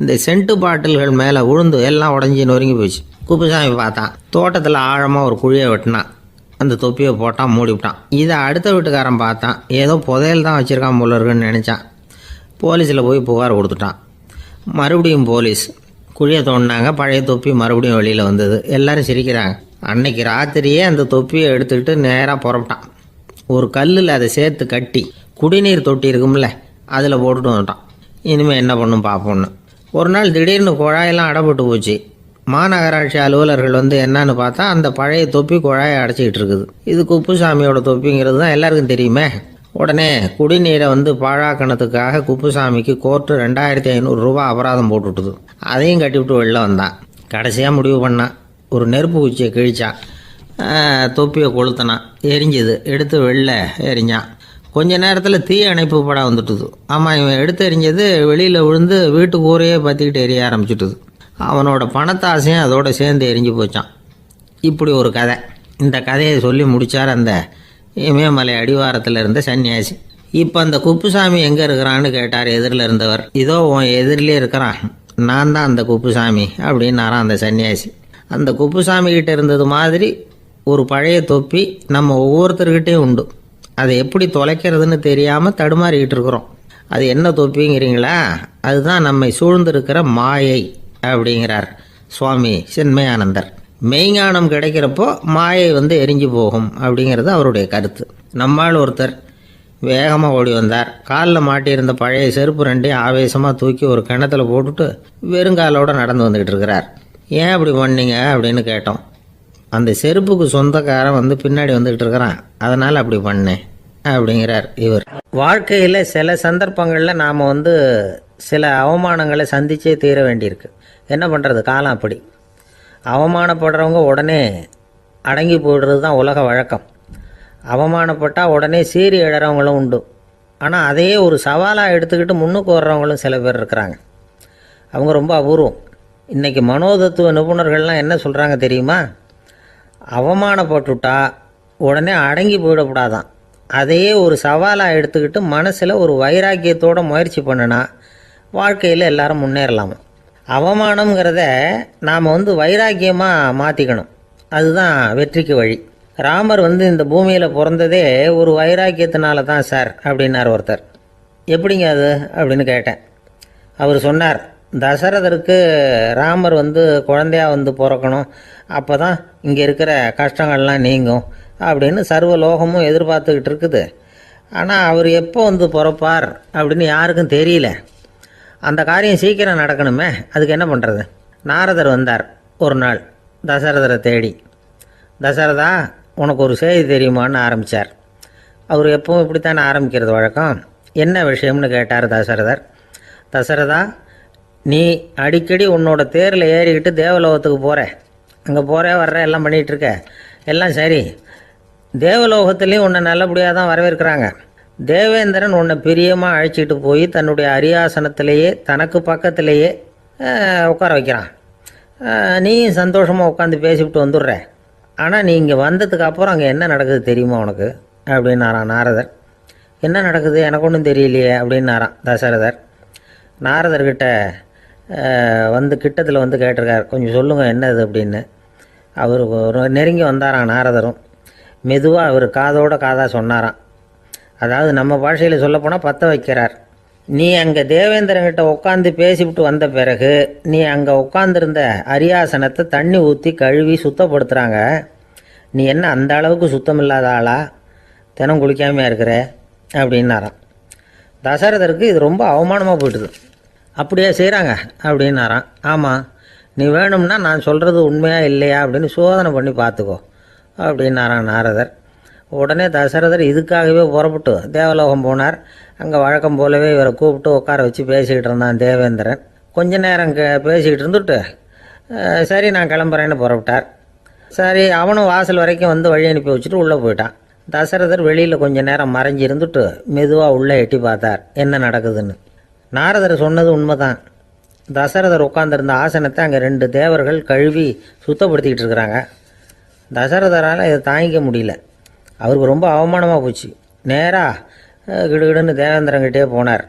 இந்த சென்ட்டு பாட்டில்கள் மேலே விழுந்து எல்லாம் உடஞ்சி நொறுங்கி போச்சு. குப்புசாமி பார்த்தான். தோட்டத்தில் ஆழமாக ஒரு குழியை வெட்டினான். அந்த தொப்பியை போட்டான், மூடிவிட்டான். இதை அடுத்த வீட்டுக்காரன் பார்த்தான். ஏதோ புதையல் தான் வச்சுருக்கான் போல இருக்குன்னு நினச்சான். போலீஸில் போய் புகார் கொடுத்துட்டான். மறுபடியும் போலீஸ் குழியை தோண்டினாங்க. பழைய தொப்பி மறுபடியும் வெளியில் வந்தது. எல்லோரும் சிரிக்கிறாங்க. அன்னைக்கு ராத்திரியே அந்த தொப்பியை எடுத்துக்கிட்டு நேராக புறப்பட்டான். ஒரு கல்லில் அதை சேர்த்து கட்டி குடிநீர் தொட்டி இருக்கும்ல அதில் போட்டுட்டு வந்துட்டான். இனிமேல் என்ன பண்ணும் பார்ப்போன்னு. ஒரு நாள் திடீர்னு குழாயெல்லாம் அடைப்பட்டு போச்சு. மாநகராட்சி அலுவலர்கள் என்னன்னு பார்த்தா அந்த பழைய தொப்பி குழாயை அடைச்சிக்கிட்டு இருக்குது. இது குப்புசாமியோட தொப்பிங்கிறது தான் எல்லாருக்கும் தெரியுமே. உடனே குடிநீரை பாழாக்கணத்துக்காக குப்புசாமிக்கு கோர்ட்டு 2500 ரூபா அபராதம் போட்டுவிட்டுது. அதையும் கட்டிவிட்டு வெளில வந்தான். கடைசியாக முடிவு பண்ணான். ஒரு நெருப்பு குச்சியை கிழிச்சான். தொப்பியை கொளுத்தினான். எரிஞ்சுது. எடுத்து வெளில எரிஞ்சான். கொஞ்ச நேரத்தில் தீ அணைப்பு படம் வந்துட்டுது. ஆமாம், இவன் எடுத்து எரிஞ்சது வெளியில் விழுந்து வீட்டு கூரையே பற்றிக்கிட்டு எரிய ஆரம்பிச்சுட்டுது. அவனோட பணத்தாசையும் அதோடு சேர்ந்து எரிஞ்சு போச்சான். இப்படி ஒரு கதை. இந்த கதையை சொல்லி முடித்தார் அந்த இமயமலை அடிவாரத்தில் இருந்த சன்னியாசி. இப்போ அந்த குப்புசாமி எங்கே இருக்கிறான்னு கேட்டார் எதிரில் இருந்தவர். இதோ உன் எதிரிலே இருக்கிறான், நான் தான் அந்த குப்புசாமி அப்படின்னாரான் அந்த சன்னியாசி. அந்த குப்புசாமி கிட்ட இருந்தது மாதிரி ஒரு பழைய தொப்பி நம்ம ஒவ்வொருத்தர்கிட்டையும் உண்டு. அதை எப்படி தொலைக்கிறதுன்னு தெரியாமல் தடுமாறிக்கிட்டு இருக்கிறோம். அது என்ன தொப்பிங்கிறீங்களா? அதுதான் நம்மை சூழ்ந்திருக்கிற மாயை அப்படிங்கிறார் சுவாமி சின்மயானந்தர். மெய்ஞானம் கிடைக்கிறப்போ மாயை எரிஞ்சு போகும் அப்படிங்கிறது அவருடைய கருத்து. நம்மால் ஒருத்தர் வேகமாக ஓடி வந்தார். காலில் மாட்டியிருந்த பழைய செருப்பு 2ஐயும் ஆவேசமாக தூக்கி ஒரு கிணத்துல போட்டுட்டு வெறுங்காலோடு நடந்து வந்துக்கிட்டு இருக்கிறார். ஏன் அப்படி பண்ணீங்க அப்படின்னு கேட்டோம். அந்த செருப்புக்கு சொந்தக்காரன் பின்னாடி வந்துக்கிட்டு இருக்கிறான், அதனால் அப்படி பண்ணேன் அப்படிங்கிறார் இவர். வாழ்க்கையில் சில சந்தர்ப்பங்களில் நாம் சில அவமானங்களை சந்திச்சே தீர வேண்டியிருக்கு. என்ன பண்ணுறது, காலம் அப்படி. அவமானப்படுறவங்க உடனே அடங்கி போய்டுறது தான் உலக வழக்கம். அவமானப்பட்டால் உடனே சீறி எழறவங்களும் உண்டு. ஆனால் அதையே ஒரு சவாலாக எடுத்துக்கிட்டு முன்னுக்கு வர்றவங்களும் சில பேர் இருக்கிறாங்க. அவங்க ரொம்ப அபூர்வம். இன்றைக்கி மனோதத்துவ நிபுணர்கள்லாம் என்ன சொல்கிறாங்க தெரியுமா? அவமானப்பட்டுட்டா உடனே அடங்கி போயிடக்கூடாதான். அதையே ஒரு சவாலாக எடுத்துக்கிட்டு மனசில் ஒரு வைராக்கியத்தோடு முயற்சி பண்ணினா வாழ்க்கையில் எல்லாரும் முன்னேறலாமா. அவமானங்கிறத நாம் வைராக்கியமாக மாற்றிக்கணும். அதுதான் வெற்றிக்கு வழி. ராமர் இந்த பூமியில் பிறந்ததே ஒரு வைராக்கியத்தினால தான் சார் அப்படின்னார் ஒருத்தர். எப்படிங்க அது அப்படின்னு கேட்டேன். அவர் சொன்னார், தசரதருக்கு ராமர் குழந்தையாக பிறக்கணும், அப்போ தான் இங்கே இருக்கிற கஷ்டங்கள்லாம் நீங்கும் அப்படின்னு சர்வ லோகமும் எதிர்பார்த்துக்கிட்டு இருக்குது. ஆனால் அவர் எப்போ வந்து பிறப்பார் அப்படின்னு யாருக்கும் தெரியல. அந்த காரியம் சீக்கிரம் நடக்கணுமே, அதுக்கு என்ன பண்ணுறது? நாரதர் வந்தார் ஒரு நாள் தசரதரை தேடி. தசரதா, உனக்கு ஒரு செய்தி தெரியுமான்னு ஆரம்பித்தார். அவர் எப்பவும் இப்படித்தானே ஆரம்பிக்கிறது வழக்கம். என்ன விஷயம்னு கேட்டார் தசரதர். தசரதா, நீ அடிக்கடி உன்னோட தேரில் ஏறிக்கிட்டு தேவலோகத்துக்கு போகிற, அங்கே போகிற வர்ற எல்லாம் பண்ணிகிட்ருக்க, எல்லாம் சரி. தேவலோகத்துலேயும் உன்னை நல்லபடியாக தான் வரவேற்கிறாங்க. தேவேந்திரன் உன்னை பிரியமாக அழைச்சிட்டு போய் தன்னுடைய அரியாசனத்திலேயே தனக்கு பக்கத்திலேயே உட்கார வைக்கிறான். நீயும் சந்தோஷமாக உட்காந்து பேசிவிட்டு வந்துடுற. ஆனால் நீ இங்கே வந்ததுக்கு அப்புறம் அங்கே என்ன நடக்குது தெரியுமா உனக்கு அப்படின்னாரான் நாரதர். என்ன நடக்குது எனக்கு ஒன்றும் தெரியலையே அப்படின்னாரான் தசரதர். நாரதர்கிட்ட வந்து கிட்டத்தில் வந்து கேட்டிருக்கார், கொஞ்சம் சொல்லுங்கள் என்னது அப்படின்னு. அவர் நெருங்கி வந்தாரான் நாரதரும். மெதுவாக அவர் காதோட காதாக சொன்னாராம். அதாவது நம்ம பாஷையில் சொல்லப்போனால் பற்ற வைக்கிறார். நீ அங்கே தேவேந்திரங்கிட்ட உட்காந்து பேசிவிட்டு வந்த பிறகு நீ அங்கே உட்காந்துருந்த அரியாசனத்தை தண்ணி ஊற்றி கழுவி சுத்தப்படுத்துகிறாங்க. நீ என்ன அந்த அளவுக்கு சுத்தம் இல்லாத ஆளா, தினம் குளிக்காமையாக இருக்கிற அப்படின்னாராம். தசரதருக்கு இது ரொம்ப அவமானமாக போயிட்டுது. அப்படியே செய்கிறாங்க அப்படின்னாராம். ஆமாம், நீ வேணும்னா நான் சொல்கிறது உண்மையா இல்லையா அப்படின்னு சோதனை பண்ணி பார்த்துக்கோ அப்படின்னாரான் நாரதர். உடனே தசரதர் இதுக்காகவே புறப்பட்டு தேவலோகம் போனார். அங்கே வழக்கம் போலவே இவரை கூப்பிட்டு உட்கார வச்சு பேசிக்கிட்டு இருந்தான் தேவேந்திரன். கொஞ்ச நேரம் பேசிக்கிட்டு இருந்துட்டு சரி நான் கிளம்புறேன்னு புறப்பட்டார். சரி, அவனும் வாசல் வரைக்கும் வந்து வழி அனுப்பி வச்சுட்டு உள்ளே போயிட்டான். தசரதர் வெளியில் கொஞ்ச நேரம் மறைஞ்சி இருந்துட்டு மெதுவாக உள்ளே எட்டி பார்த்தார் என்ன நடக்குதுன்னு. நாரதர் சொன்னது உண்மைதான். தசரதர் உட்காந்துருந்த ஆசனத்தை அங்கே 2 தேவர்கள் கழுவி சுத்தப்படுத்திக்கிட்டு இருக்கிறாங்க. தசரதரால் இதை தாங்கிக்க முடியல. அவருக்கு ரொம்ப அவமானமாக போச்சு. நேராக கிடுகிடுன்னு தேவேந்திரங்கிட்டே போனார்.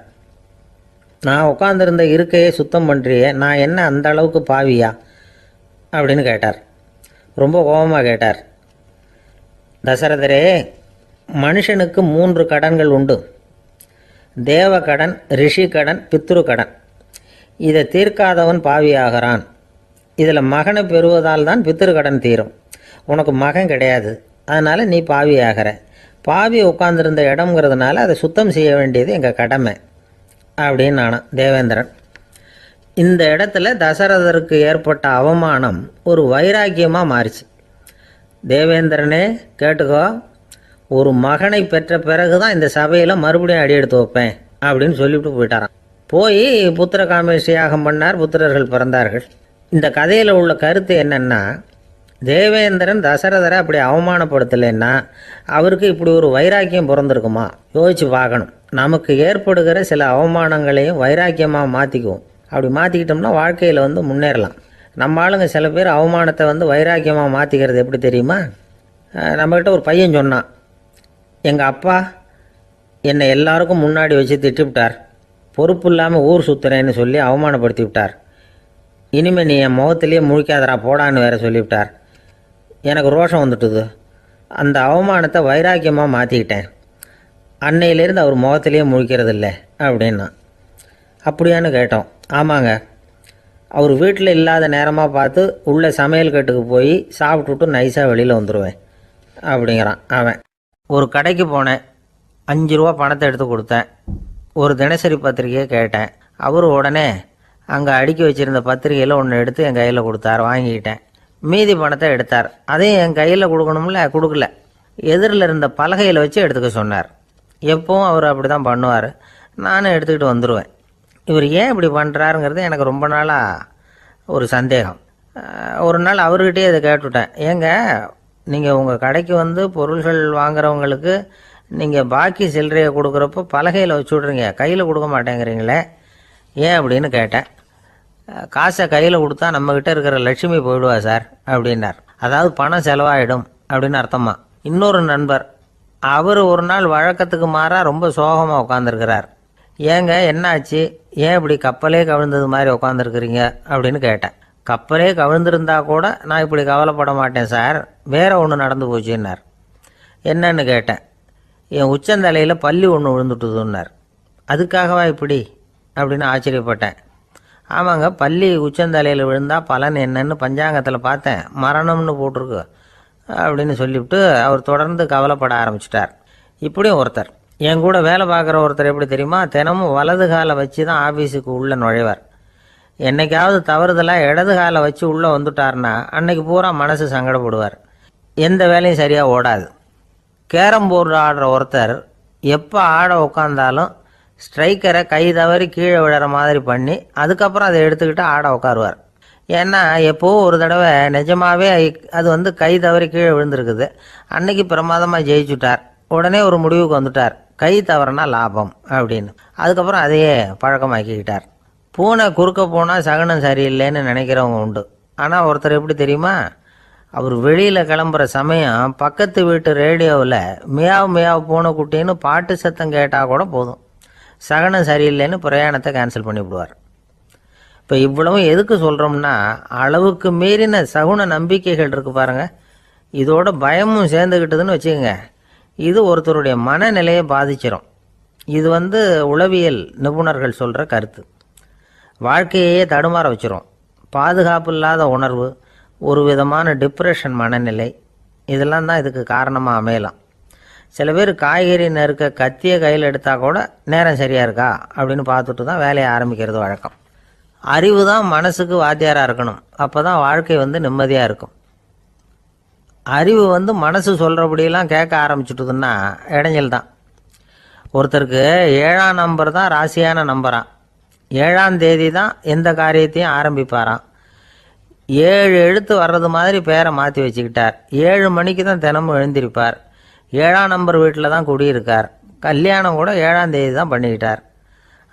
நான் உட்காந்துருந்த இருக்கையே சுத்தம் பண்ணுறியே, நான் என்ன அந்த அளவுக்கு பாவியா அப்படின்னு கேட்டார். ரொம்ப கோபமாக கேட்டார். தசரதரே, மனுஷனுக்கு 3 கடன்கள் உண்டு. தேவ கடன், ரிஷி கடன், பித்ரு கடன். இதை தீர்க்காதவன் பாவியாகிறான். இதில் மகனை பெறுவதால் தான் பித்ரு கடன் தீரும். உனக்கு மகன் கிடையாது, அதனால் நீ பாவி ஆகிற. பாவி உட்காந்துருந்த இடம்ங்கிறதுனால அதை சுத்தம் செய்ய வேண்டியது எங்கள் கடமை அப்படின்னு நானான் தேவேந்திரன். இந்த இடத்துல தசரதருக்கு ஏற்பட்ட அவமானம் ஒரு வைராக்கியமாக மாறிச்சு. தேவேந்திரனே கேட்டுக்கோ, ஒரு மகனை பெற்ற பிறகு தான் இந்த சபையில் மறுபடியும் அடி எடுத்து வைப்பேன் அப்படின்னு சொல்லிவிட்டு போயிட்டாரான். போய் புத்திர காமேஷ் யாகம் பண்ணார். புத்திரர்கள் பிறந்தார்கள். இந்த கதையில் உள்ள கருத்து என்னென்னா, தேவேந்திரன் தசரதரை அப்படி அவமானப்படுத்தலைன்னா அவருக்கு இப்படி ஒரு வைராக்கியம் பிறந்திருக்குமா யோசிச்சு பார்க்கணும். நமக்கு ஏற்படுகிற சில அவமானங்களையும் வைராக்கியமாக மாற்றிக்குவோம். அப்படி மாற்றிக்கிட்டோம்னா வாழ்க்கையில் வந்து முன்னேறலாம். நம்ம ஆளுங்க சில பேர் அவமானத்தை வந்து வைராக்கியமாக மாற்றிக்கிறது எப்படி தெரியுமா? நம்மக்கிட்ட ஒரு பையன் சொன்னான், எங்கள் அப்பா என்னை எல்லாருக்கும் முன்னாடி வச்சு திட்டிவிட்டார், பொறுப்பு இல்லாமல் ஊர் சுற்றுறேன்னு சொல்லி அவமானப்படுத்தி விட்டார். இனிமேல் நீ என் முகத்திலேயே முழிக்காதரா போடான்னு வேற சொல்லிவிட்டார். எனக்கு ரோஷம் வந்துட்டுது. அந்த அவமானத்தை வைராக்கியமாக மாற்றிக்கிட்டேன். அன்னையிலேருந்து அவர் முகத்திலேயே முழிக்கிறது இல்லை அப்படின்னா. அப்படியான்னு கேட்டோம். ஆமாங்க, அவர் வீட்டில் இல்லாத நேரமாக பார்த்து உள்ளே சமையல் கட்டுக்கு போய் சாப்பிட்டுட்டு நைஸாக வெளியில் வந்துடுவேன் அப்படிங்கிறான் அவன். ஒரு கடைக்கு போனேன், 5 ரூபா பணத்தை எடுத்து கொடுத்தேன். ஒரு தினசரி பத்திரிக்கையை கேட்டேன். அவர் உடனே அங்கே அடுக்கி வச்சுருந்த பத்திரிகையில் ஒன்று எடுத்து என் கையில் கொடுத்தார். வாங்கிக்கிட்டேன். மீதி பணத்தை எடுத்தார். அதையும் என் கையில் கொடுக்கணும்ல, கொடுக்கல. எதிரில் இருந்த பலகையில் வச்சு எடுத்துக்க சொன்னார். எப்பவும் அவர் அப்படி தான் பண்ணுவார். நானும் எடுத்துக்கிட்டு வந்துடுவேன். இவர் ஏன் இப்படி பண்ணுறாருங்கிறது எனக்கு ரொம்ப நாளாக ஒரு சந்தேகம். ஒரு நாள் அவர்கிட்டயே இதை கேட்டுவிட்டேன். ஏங்க, நீங்கள் உங்கள் கடைக்கு வந்து பொருள்கள் வாங்குறவங்களுக்கு நீங்கள் பாக்கி சில்லறையை கொடுக்குறப்போ பலகையில் வச்சு விட்றீங்க, கையில் கொடுக்க மாட்டேங்கிறீங்களே, ஏன் அப்படின்னு கேட்டேன். காசை கையில் கொடுத்தா நம்மக்கிட்ட இருக்கிற லட்சுமி போயிடுவா சார் அப்படின்னார். அதாவது பணம் செலவாயிடும் அப்படின்னு அர்த்தமா. இன்னொரு நண்பர், அவர் ஒரு நாள் வழக்கத்துக்கு மாறாக ரொம்ப சோகமாக உட்காந்துருக்கிறார். ஏங்க என்னாச்சு, ஏன் இப்படி கப்பலே கவிழ்ந்தது மாதிரி உட்காந்துருக்குறீங்க அப்படின்னு கேட்டேன். கப்பலே கவிழ்ந்திருந்தா கூட நான் இப்படி கவலைப்பட மாட்டேன் சார், வேற ஒன்று நடந்து போச்சுன்னார். என்னன்னு கேட்டேன். என் உச்சந்தலையில் பல்லி ஒன்று விழுந்துட்டுதுன்னார். அதுக்காகவா இப்படி அப்படின்னு ஆச்சரியப்பட்டேன். ஆமாங்க, பல்லி உச்சந்தலையில் விழுந்தால் பலன் என்னன்னு பஞ்சாங்கத்தில் பார்த்தேன், மரணம்னு போட்டிருக்கு அப்படின்னு சொல்லிவிட்டு அவர் தொடர்ந்து கவலைப்பட ஆரம்பிச்சிட்டார். இப்படியும் ஒருத்தர். என் கூட வேலை பார்க்குற ஒருத்தர் எப்படி தெரியுமா, தினமும் வலது காலை வச்சு தான் ஆஃபீஸுக்கு உள்ளே நுழைவார். என்னைக்காவது தவறுதலாக இடது காலை வச்சு உள்ளே வந்துட்டார்னா அன்னைக்கு பூரா மனசு சங்கடப்படுவார். எந்த வேலையும் சரியாக ஓடாது. கேரம் போர்டு ஆடுற ஒருத்தர் எப்போ ஆட உட்காந்தாலும் ஸ்ட்ரைக்கரை கை தவறி கீழே விழுற மாதிரி பண்ணி அதுக்கப்புறம் அதை எடுத்துக்கிட்டு ஆட உட்காருவார். ஏன்னா எப்போவோ ஒரு தடவை நிஜமாகவே அது கை தவறி கீழே விழுந்திருக்குது. அன்னைக்கு பிரமாதமாக ஜெயிச்சுட்டார். உடனே ஒரு முடிவுக்கு வந்துட்டார், கை தவறுனா லாபம் அப்படின்னு. அதுக்கப்புறம் அதையே பழக்கமாக்கிக்கிட்டார். பூனை குறுக்க போனால் சகுனம் சரியில்லைன்னு நினைக்கிறவங்க உண்டு. ஆனால் ஒருத்தர் எப்படி தெரியுமா, அவர் வெளியில் கிளம்புற சமயம் பக்கத்து வீட்டு ரேடியோவில் மியாவ் மியாவ் பூனை குட்டின்னு பாட்டு சத்தம் கேட்டால் கூட போதும், சகனம் சரியில்லைன்னு பிரயாணத்தை கேன்சல் பண்ணிவிடுவார். இப்போ இவ்வளவும் எதுக்கு சொல்கிறோம்னா, அளவுக்கு மீறின சகுன நம்பிக்கைகள் இருக்குது பாருங்கள், இதோட பயமும் சேர்ந்துக்கிட்டதுன்னு வச்சுக்கோங்க, இது ஒருத்தருடைய மனநிலையை பாதிச்சிடும். இது உளவியல் நிபுணர்கள் சொல்கிற கருத்து. வாழ்க்கையே தடுமாற வச்சிரும். பாதுகாப்பு இல்லாத உணர்வு, ஒரு விதமான டிப்ரெஷன் மனநிலை, இதெல்லாம் தான் இதுக்கு காரணமாக அமையலாம். சில பேர் காய்கறி நறுக்க கத்தியை கையில் எடுத்தால் கூட நேரம் சரியாக இருக்கா அப்படின்னு பார்த்துட்டு தான் வேலையை ஆரம்பிக்கிறது வழக்கம். அறிவு தான் மனசுக்கு வாத்தியாராக இருக்கணும். அப்போ தான் வாழ்க்கை நிம்மதியாக இருக்கும். அறிவு மனசு சொல்கிறபடியெல்லாம் கேட்க ஆரம்பிச்சுட்டுதுன்னா இடைஞ்சல் தான். ஒருத்தருக்கு 7ஆம் நம்பர் தான் ராசியான நம்பரான். 7ஆம் தேதி தான் எந்த காரியத்தையும் ஆரம்பிப்பாராம். 7 எழுத்து வர்றது மாதிரி பேரை மாற்றி வச்சுக்கிட்டார். 7 மணிக்கு தான் தினமும் எழுந்திருப்பார். 7ஆம் நம்பர் வீட்டில் தான் குடியிருக்கார். கல்யாணம் கூட 7ஆம் தேதி தான் பண்ணிக்கிட்டார்.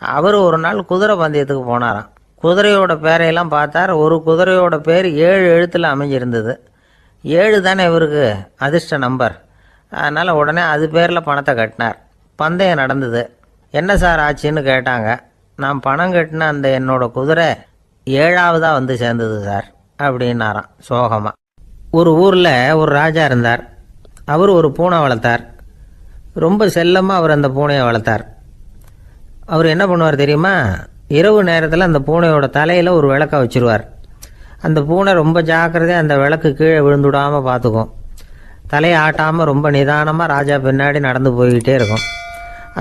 அவர் ஒரு நாள் குதிரை பந்தயத்துக்கு போனாராம். குதிரையோட பேரையெல்லாம் பார்த்தார். ஒரு குதிரையோட பேர் 7 எழுத்தில் அமைஞ்சிருந்தது. 7 தானே இவருக்கு அதிர்ஷ்ட நம்பர். அதனால் உடனே அது பேரில் பணத்தை கட்டினார். பந்தயம் நடந்தது. என்ன சார் ஆச்சுன்னு கேட்டாங்க. நான் பணம் கட்டின அந்த என்னோட குதிரை 7ஆவதாக சேர்ந்தது சார் அப்படின்னாராம் சோகமாக. ஒரு ஊரில் ஒரு ராஜா இருந்தார். அவர் ஒரு பூனை வளர்த்தார். ரொம்ப செல்லமாக அவர் அந்த பூனையை வளர்த்தார். அவர் என்ன பண்ணுவார் தெரியுமா, இரவு நேரத்தில் அந்த பூனையோட தலையில் ஒரு விளக்கை வச்சுருவார். அந்த பூனை ரொம்ப ஜாக்கிரதையாக அந்த விளக்கு கீழே விழுந்துடாமல் பார்த்துக்கும். தலையை ஆட்டாமல் ரொம்ப நிதானமாக ராஜா பின்னாடி நடந்து போய்கிட்டே இருக்கும்.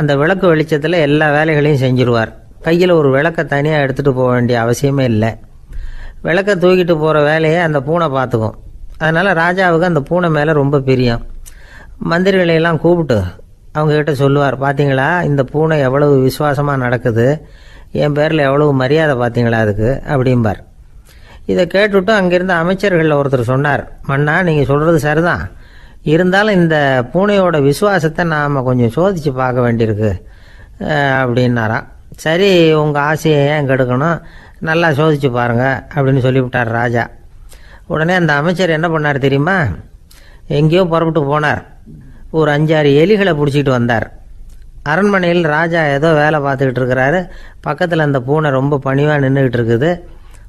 அந்த விளக்கு வெளிச்சத்தில் எல்லா வேலைகளையும் செஞ்சுருவார். கையில் ஒரு விளக்கை தனியாக எடுத்துகிட்டு போக வேண்டிய அவசியமே இல்லை. விளக்கை தூக்கிட்டு போகிற வேலையை அந்த பூனை பார்த்துக்கும். அதனால் ராஜாவுக்கு அந்த பூனை மேலே ரொம்ப பிரியம். மந்திரிகளையெல்லாம் கூப்பிட்டு அவங்கக்கிட்ட சொல்லுவார், பார்த்தீங்களா இந்த பூனை எவ்வளவு விசுவாசமாக நடக்குது, என் பேரில் எவ்வளவு மரியாதை பார்த்தீங்களா அதுக்கு அப்படிம்பார். இதை கேட்டுவிட்டு அங்கேருந்து அமைச்சர்களில் ஒருத்தர் சொன்னார், மன்னா நீங்கள் சொல்கிறது சரிதான், இருந்தாலும் இந்த பூனையோட விசுவாசத்தை நாம் கொஞ்சம் சோதித்து பார்க்க வேண்டியிருக்கு அப்படின்னாராம். சரி, உங்கள் ஆசையை ஏன் கெடுக்கணும், நல்லா சோதிச்சு பாருங்கள் அப்படின்னு சொல்லிவிட்டார் ராஜா. உடனே அந்த அமைச்சர் என்ன பண்ணார் தெரியுமா, எங்கேயோ புறப்பட்டு போனார். ஒரு 5-6 எலிகளை பிடிச்சிக்கிட்டு வந்தார். அரண்மனையில் ராஜா ஏதோ வேலை பார்த்துக்கிட்டு இருக்கிறாரு. பக்கத்தில் அந்த பூனை ரொம்ப பணிவாக நின்றுக்கிட்டு இருக்குது.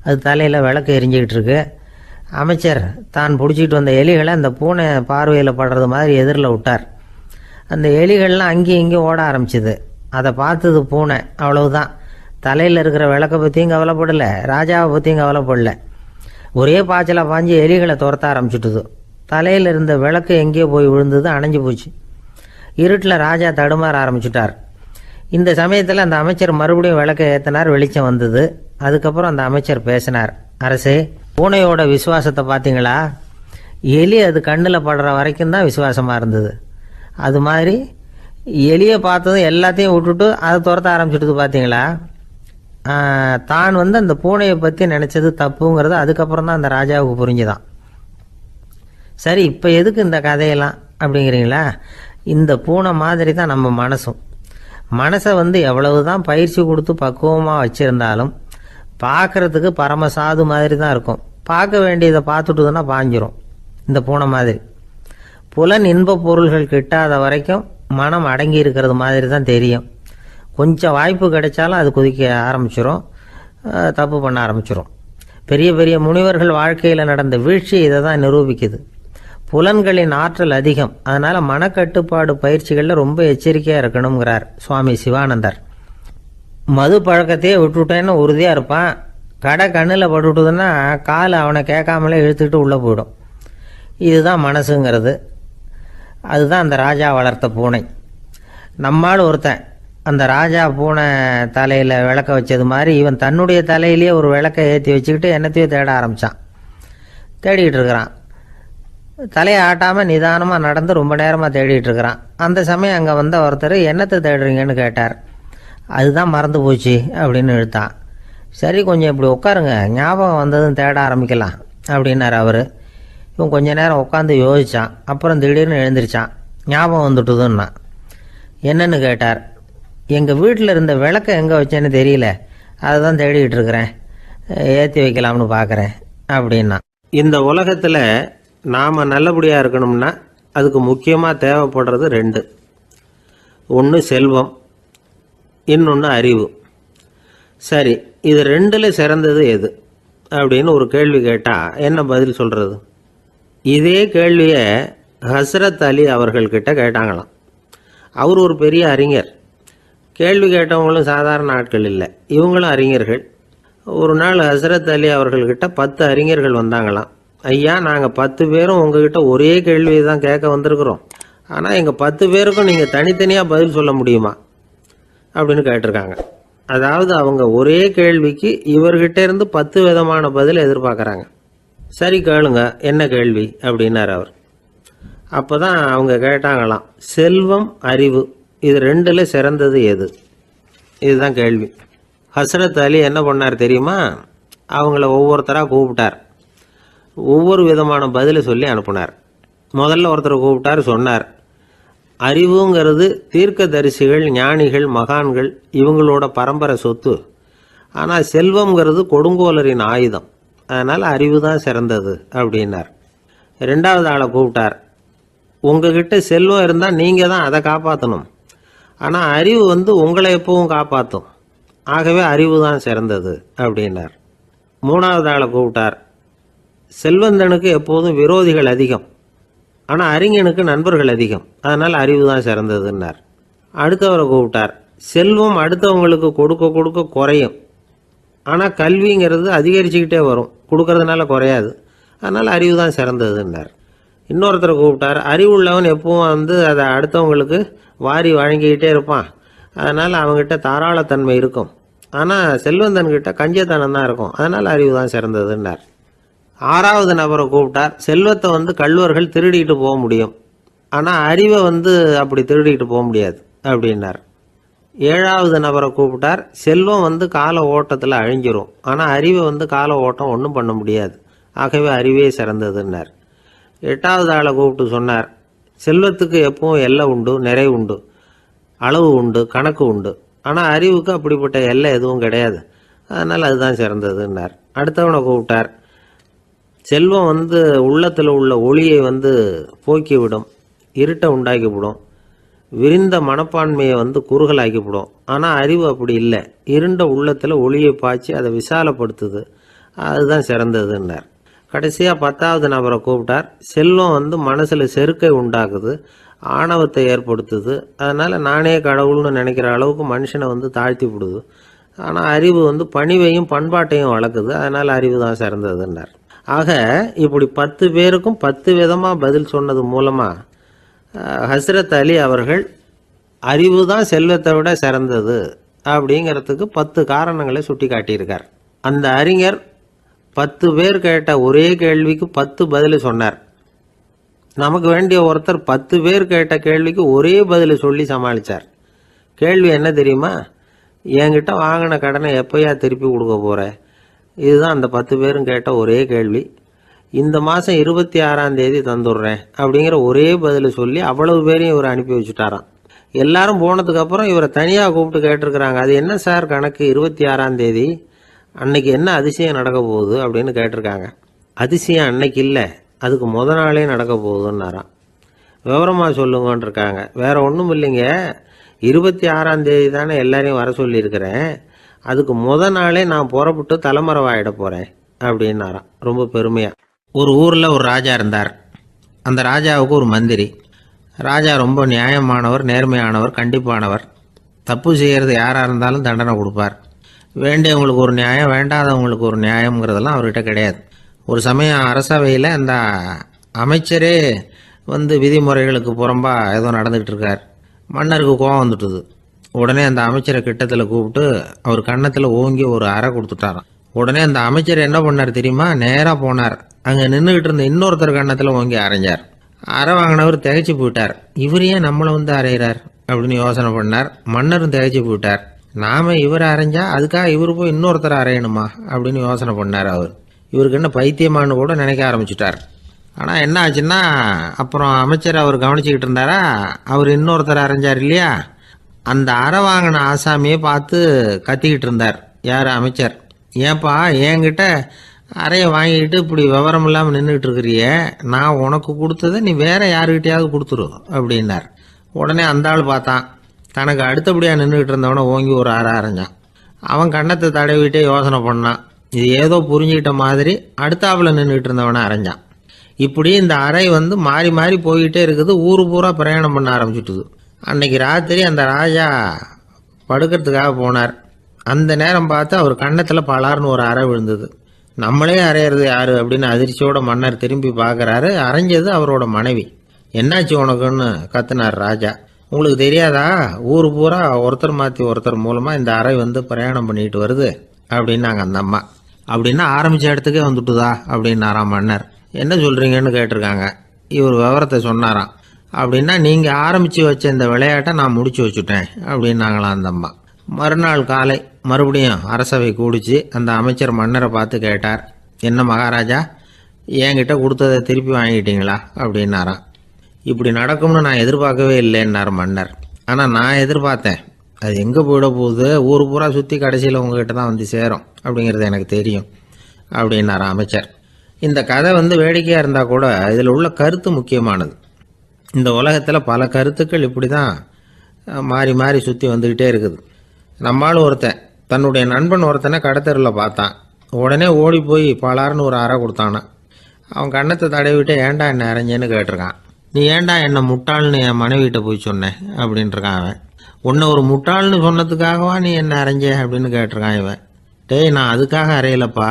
அது தலையில் விளக்கு எரிஞ்சிக்கிட்டு இருக்கு. அமைச்சர் தான் பிடிச்சிக்கிட்டு வந்த எலிகளை அந்த பூனை பார்வையில் படுறது மாதிரி எதிரில் விட்டார். அந்த எலிகள்லாம் அங்கேயும் இங்கேயும் ஓட ஆரம்பிச்சுது. அதை பார்த்தது பூனை. அவ்வளவுதான். தலையில் இருக்கிற விளக்கை பற்றியும் கவலைப்படலை, ராஜாவை பற்றியும் கவலைப்படலை. ஒரே பாய்ச்சலாக பாஞ்சு எலிகளை துரத்த ஆரம்பிச்சுட்டுது. தலையில் இருந்த விளக்கு எங்கேயோ போய் விழுந்தது, அணைஞ்சு போச்சு. இருட்டில் ராஜா தடுமாற ஆரம்பிச்சுட்டார். இந்த சமயத்தில் அந்த அமைச்சர் மறுபடியும் விளக்கை ஏற்றினார். வெளிச்சம் வந்தது. அதுக்கப்புறம் அந்த அமைச்சர் பேசினார், அரசே, பூனையோட விசுவாசத்தை பார்த்தீங்களா, எலி அது கண்ணில் படுற வரைக்கும் தான் விசுவாசமாக இருந்தது. அது மாதிரி எலியை பார்த்ததும் எல்லாத்தையும் விட்டுட்டு அதை துரத்த ஆரம்பிச்சுட்டு பார்த்தீங்களா. தான் அந்த பூனையை பற்றி நினச்சது தப்புங்கிறது அதுக்கப்புறம் தான் அந்த ராஜாவுக்கு புரிஞ்சுதான். சரி, இப்போ எதுக்கு இந்த கதையெல்லாம் அப்படிங்கிறீங்களா, இந்த பூனை மாதிரி தான் நம்ம மனசும். மனசை எவ்வளவு தான் பயிற்சி கொடுத்து பக்குவமாக வச்சுருந்தாலும் பார்க்குறதுக்கு பரமசாது மாதிரி தான் இருக்கும். பார்க்க வேண்டியதை பார்த்துட்டுதுன்னா பாஞ்சிரும். இந்த பூனை மாதிரி புலன் இன்ப பொருள்கள் கிட்டாத வரைக்கும் மனம் அடங்கி இருக்கிறது மாதிரி தான் தெரியும். கொஞ்சம் வாய்ப்பு கிடைச்சாலும் அது குதிக்க ஆரம்பிச்சிடும், தப்பு பண்ண ஆரம்பிச்சிடும். பெரிய பெரிய முனிவர்கள் வாழ்க்கையில் நடந்த வீழ்ச்சி இதை தான் நிரூபிக்குது. புலன்களின் ஆற்றல் அதிகம். அதனால் மனக்கட்டுப்பாடு பயிற்சிகளில் ரொம்ப எச்சரிக்கையாக இருக்கணுங்கிறார் சுவாமி சிவானந்தர். மது பழக்கத்தையே விட்டுவிட்டேன்னு உறுதியாக இருப்பான். கடை கண்ணில் பட்டுவிட்டதுன்னா கால் அவனை கேட்காமலே இழுத்துக்கிட்டு உள்ளே போயிடும். இதுதான் மனசுங்கிறது. அதுதான் அந்த ராஜா வளர்த்த பூனை. நம்மால் ஒருத்தன் அந்த ராஜா பூனை தலையில் விளக்க வச்சது மாதிரி இவன் தன்னுடைய தலையிலேயே ஒரு விளக்கை ஏற்றி வச்சுக்கிட்டு என்னத்தையும் தேட ஆரம்பித்தான். தேடிக்கிட்டு இருக்கிறான். தலையை ஆட்டாமல் நிதானமாக நடந்து ரொம்ப நேரமாக தேடிட்டு இருக்கிறான். அந்த சமயம் அங்கே வந்த ஒருத்தர் என்னத்தை தேடுறீங்கன்னு கேட்டார். அதுதான் மறந்து போச்சு அப்படின்னு இழுத்தான். சரி, கொஞ்சம் இப்படி உட்காருங்க, ஞாபகம் வந்ததும் தேட ஆரம்பிக்கலாம் அப்படின்னார் அவர். இவன் கொஞ்ச நேரம் உட்காந்து யோசித்தான். அப்புறம் திடீர்னு எழுந்திரிச்சான். ஞாபகம் வந்துட்டுதுன்னா. என்னன்னு கேட்டார். எங்கள் வீட்டில் இருந்த விளக்கை எங்கே வச்சேன்னு தெரியல, அதை தான் தேடிக்கிட்டு இருக்கிறேன், ஏற்றி வைக்கலாம்னு பார்க்குறேன் அப்படின்னா. இந்த உலகத்தில் நாம் நல்லபடியாக இருக்கணும்னா அதுக்கு முக்கியமாக தேவைப்படுறது ரெண்டு. ஒன்று செல்வம், இன்னொன்று அறிவு. சரி, இது ரெண்டில் சிறந்தது எது அப்படின்னு ஒரு கேள்வி கேட்டால் என்ன பதில் சொல்கிறது? இதே கேள்வியை ஹஸ்ரத் அலி அவர்கள்கிட்ட கேட்டாங்களாம். அவர் ஒரு பெரிய அறிஞர். கேள்வி கேட்டவங்களும் சாதாரண ஆட்கள் இல்லை, இவங்களும் அறிஞர்கள். ஒரு நாள் ஹஸ்ரத் அலி அவர்கள்கிட்ட 10 அறிஞர்கள் வந்தாங்களாம். ஐயா, நாங்கள் 10 பேரும் உங்ககிட்ட ஒரே கேள்வியை தான் கேட்க வந்திருக்கிறோம், ஆனால் எங்கள் 10 பேருக்கும் நீங்கள் தனித்தனியாக பதில் சொல்ல முடியுமா அப்படின்னு கேட்டிருக்காங்க. அதாவது அவங்க ஒரே கேள்விக்கு இவர்கிட்ட இருந்து 10 விதமான பதில் எதிர்பார்க்குறாங்க. சரி கேளுங்க, என்ன கேள்வி அப்படின்னார் அவர். அப்போ தான் அவங்க கேட்டாங்களாம், செல்வம் அறிவு இது ரெண்டில் சிறந்தது எது? இதுதான் கேள்வி. ஹஸ்ரத் அலி என்ன பண்ணார் தெரியுமா? அவங்கள ஒவ்வொருத்தராக கூப்பிட்டார். ஒவ்வொரு விதமான பதிலை சொல்லி அனுப்புனார். முதல்ல ஒருத்தரை கூப்பிட்டார். சொன்னார், அறிவுங்கிறது தீர்க்கதரிசிகள், ஞானிகள், மகான்கள் இவங்களோட பரம்பரை சொத்து. ஆனால் செல்வம்ங்கிறது கொடுங்கோலரின் ஆயுதம். அதனால் அறிவு தான் சிறந்தது அப்படின்னார். ரெண்டாவது ஆளை கூப்பிட்டார். உங்ககிட்ட செல்வம் இருந்தால் நீங்கள் தான் அதை காப்பாற்றணும், ஆனால் அறிவு உங்களை எப்பவும் காப்பாற்றும். ஆகவே அறிவு தான் சிறந்தது அப்படின்னார். மூணாவது ஆளை கூப்பிட்டார். செல்வந்தனுக்கு எப்போதும் விரோதிகள் அதிகம், ஆனால் அறிஞனுக்கு நண்பர்கள் அதிகம். அதனால் அறிவு தான் சிறந்ததுன்னார். அடுத்தவரை கூப்பிட்டார். செல்வம் அடுத்தவங்களுக்கு கொடுக்க கொடுக்க குறையும், ஆனால் கல்விங்கிறது அதிகரிச்சுக்கிட்டே வரும், கொடுக்கறதுனால குறையாது. அதனால் அறிவு தான் சிறந்ததுன்னார். இன்னொருத்தரை கூப்பிட்டார். அறிவுள்ளவன் எப்பவும் அதை அடுத்தவங்களுக்கு வாரி வழங்கிக்கிட்டே இருப்பான், அதனால் அவங்ககிட்ட தாராளத்தன்மை இருக்கும். ஆனால் செல்வந்தன்கிட்ட கஞ்சத்தனம் தான் இருக்கும், அதனால் அறிவு தான் சிறந்ததுன்னார். ஆறாவது நபரை கூப்பிட்டார். செல்வத்தை கள்வர்கள் திருடிட்டு போக முடியும், ஆனால் அறிவை அப்படி திருடிட்டு போக முடியாது அப்படின்னார். ஏழாவது நபரை கூப்பிட்டார். செல்வம் கால ஓட்டத்தில் அழிஞ்சிரும், ஆனால் அறிவை கால ஓட்டம் ஒன்றும் பண்ண முடியாது, ஆகவே அறிவே சிறந்ததுன்னார். எட்டாவது ஆளை கூப்பிட்டு சொன்னார், செல்வத்துக்கு எப்பவும் எல்லை உண்டு, நிறை உண்டு, அளவு உண்டு, கணக்கு உண்டு. ஆனால் அறிவுக்கு அப்படிப்பட்ட எல்லை எதுவும் கிடையாது, அதனால் அதுதான் சிறந்ததுன்னார். அடுத்தவனை கூப்பிட்டார். செல்வம் உள்ளத்தில் உள்ள ஒளியை போக்கிவிடும், இருட்டை உண்டாக்கிவிடும், விரிந்த மனப்பான்மையை குறுகலாக்கிவிடும். ஆனால் அறிவு அப்படி இல்லை, இருண்ட உள்ளத்தில் ஒளியை பாய்ச்சி அதை விசாலப்படுத்துது, அதுதான் சிறந்ததுன்னார். கடைசியாக 10வது நபரை கூப்பிட்டார். செல்வம் மனசில் செருக்கை உண்டாக்குது, ஆணவத்தை ஏற்படுத்துது, அதனால் நானே கடவுள்னு நினைக்கிற அளவுக்கு மனுஷனை தாழ்த்தி விடுது. ஆனால் அறிவு பணிவையும் பண்பாட்டையும் வளர்க்குது, அதனால் அறிவு தான் சிறந்ததுன்னார். ஆக இப்படி 10 பேருக்கும் 10 விதமாக பதில் சொன்னது மூலமாக ஹஸ்ரத் அலி அவர்கள் அறிவு தான் செல்வத்தை விட சிறந்தது அப்படிங்கிறதுக்கு 10 காரணங்களை சுட்டி காட்டியிருக்கார். அந்த அறிஞர் 10 பேர் கேட்ட ஒரே கேள்விக்கு 10 பதில் சொன்னார். நமக்கு வேண்டிய ஒருத்தர் 10 பேர் கேட்ட கேள்விக்கு ஒரே பதில் சொல்லி சமாளித்தார். கேள்வி என்ன தெரியுமா? என்கிட்ட வாங்கின கடனை எப்போயா திருப்பி கொடுக்க போகிற? இதுதான் அந்த 10 பேரும் கேட்ட ஒரே கேள்வி. இந்த மாதம் 26ஆம் தேதி தந்துடுறேன் அப்படிங்கிற ஒரே பதில் சொல்லி அவ்வளவு பேரையும் இவர் அனுப்பி வச்சுட்டாராம். எல்லாரும் போனதுக்கப்புறம் இவரை தனியாக கூப்பிட்டு கேட்டிருக்கிறாங்க. அது என்ன சார் கணக்கு, 26ஆம் தேதி அன்னைக்கு என்ன அதிசயம் நடக்க போகுது அப்படின்னு கேட்டிருக்காங்க. அதிசயம் அன்னைக்கு இல்லை, அதுக்கு நாளே நடக்க போகுதுன்னாராம். விவரமாக சொல்லுங்கன்னு இருக்காங்க. வேற ஒன்றும் இல்லைங்க, 26ஆம் தேதி தானே எல்லாரையும் வர சொல்லியிருக்கிறேன், அதுக்கு நாளே நான் புறப்பட்டு தலைமறைவாயிட போகிறேன் அப்படின்னாராம் ரொம்ப பெருமையாக. ஒரு ஊரில் ஒரு ராஜா இருந்தார். அந்த ராஜாவுக்கு ஒரு மந்திரி. ராஜா ரொம்ப நியாயமானவர், நேர்மையானவர், கண்டிப்பானவர். தப்பு செய்கிறது யாராக இருந்தாலும் தண்டனை கொடுப்பார். வேண்டியவங்களுக்கு ஒரு நியாயம், வேண்டாதவங்களுக்கு ஒரு நியாயங்கிறதெல்லாம் அவர்கிட்ட கிடையாது. ஒரு சமயம் அரசவையில் அந்த அமைச்சரே விதிமுறைகளுக்கு புறம்பா ஏதோ நடந்துகிட்டு இருக்கார். மன்னருக்கு கோபம் வந்துட்டுது. உடனே அந்த அமைச்சரை கிட்டத்தில் கூப்பிட்டு அவர் கன்னத்தில் ஓங்கி ஒரு அறை கொடுத்துட்டாராம். உடனே அந்த அமைச்சர் என்ன பண்ணார் தெரியுமா? நேராக போனார். அங்கே நின்றுக்கிட்டு இருந்த இன்னொருத்தர் கன்னத்தில் ஓங்கி அரைஞ்சார். அறை வாங்கினவர் திகைச்சு போயிட்டார். இவர் ஏன் நம்மளை வந்து அரைகிறார் அப்படின்னு யோசனை பண்ணார். மன்னரும் திகைச்சு போயிட்டார். நாம இவரை அரைஞ்சா அதுக்காக இவர் போய் இன்னொருத்தரை அரையணுமா அப்படின்னு யோசனை பண்ணார். இவருக்கு என்ன பைத்தியமானு கூட நினைக்க ஆரம்பிச்சுட்டார். ஆனால் என்ன ஆச்சுன்னா, அப்புறம் அமைச்சர் அவர் கவனிச்சுக்கிட்டு இருந்தாரா, அவர் இன்னொருத்தரை அரைஞ்சார் இல்லையா, அந்த அறை வாங்கின ஆசாமியை பார்த்து கத்திக்கிட்டு இருந்தார். யார்? அமைச்சர். ஏன்பா என்கிட்ட அறையை வாங்கிக்கிட்டு இப்படி விவரம் இல்லாமல் நின்றுக்கிட்டு இருக்கிறிய, நான் உனக்கு கொடுத்ததை நீ வேற யாருக்கிட்டையாவது கொடுத்துரு அப்படின்னார். உடனே அந்த ஆள் பார்த்தான். தனக்கு அடுத்தபடியாக நின்றுக்கிட்டு இருந்தவனை ஓங்கி ஒரு அறை அரைஞ்சான். அவன் கன்னத்தை தடவிட்டே யோசனை பண்ணான். இது ஏதோ புரிஞ்சுக்கிட்ட மாதிரி அடுத்தாப்புல நின்றுக்கிட்டு இருந்தவனை அரைஞ்சான். இப்படி இந்த அறை வந்து மாறி மாறி போய்கிட்டே இருக்குது. ஊரு பூரா பிரயாணம் பண்ண ஆரம்பிச்சுட்டுது. அன்னைக்கு ராத்திரி அந்த ராஜா படுக்கிறதுக்காக போனார். அந்த நேரம் பார்த்து அவர் கன்னத்தில் பலார்னு ஒரு அறை விழுந்தது. நம்மளே அரையிறது யாரு அப்படின்னு அதிர்ச்சியோட மன்னர் திரும்பி பார்க்குறாரு. அரைஞ்சது அவரோட மனைவி. என்னாச்சு உனக்குன்னு கத்துனார் ராஜா. உங்களுக்கு தெரியாதா, ஊர் பூரா ஒருத்தர் மாற்றி ஒருத்தர் மூலமாக இந்த அறை வந்து பிரயாணம் பண்ணிட்டு வருது அப்படின்னாங்க அந்த அம்மா. அப்படின்னா ஆரம்பித்த இடத்துக்கே வந்துட்டுதா அப்படின்னாராம் மன்னர். என்ன சொல்கிறீங்கன்னு கேட்டிருக்காங்க. இவர் விவரத்தை சொன்னாராம். அப்படின்னா நீங்கள் ஆரம்பித்து வச்ச இந்த விளையாட்டை நான் முடிச்சு வச்சுட்டேன் அப்படின்னாங்களாம் அந்த அம்மா. மறுநாள் காலை மறுபடியும் அரசவை கூடிச்சு அந்த அமைச்சர் மன்னரை பார்த்து கேட்டார். என்ன மகாராஜா, என்கிட்ட கொடுத்ததை திருப்பி வாங்கிட்டீங்களா அப்படின்னாராம். இப்படி நடக்கும்னு நான் எதிர்பார்க்கவே இல்லைன்னார் மன்னர். ஆனால் நான் எதிர்பார்த்தேன். அது எங்கே போயிட போகுது, ஊர் பூரா சுற்றி கடைசியில் உங்ககிட்ட தான் வந்து சேரும் அப்படிங்கிறது எனக்கு தெரியும் அப்படின்னாராம் அமைச்சர். இந்த கதை வந்து வேடிக்கையாக இருந்தால் கூட இதில் உள்ள கருத்து முக்கியமானது. இந்த உலகத்தில் பல கருத்துக்கள் இப்படி தான் மாறி மாறி சுற்றி வந்துக்கிட்டே இருக்குது. நம்மால் ஒருத்தன் தன்னுடைய நண்பன் ஒருத்தனை கடத்தெருவில் பார்த்தான். உடனே ஓடி போய் பலார்னு ஒரு அறை கொடுத்தானா. அவன் கன்னத்தை தடவிட்டு ஏன்டா என்ன அரைஞ்சேன்னு கேட்டிருக்கான். நீ ஏன்டா என்னை முட்டாள்னு என் மனைவிட்ட போய் சொன்னேன் அப்படின்ட்டுருக்கான் அவன். உன்னை ஒரு முட்டாள்னு சொன்னதுக்காகவா நீ என்ன அரைஞ்ச அப்படின்னு கேட்டிருக்கான் இவன். டேய், நான் அதுக்காக அறையலப்பா,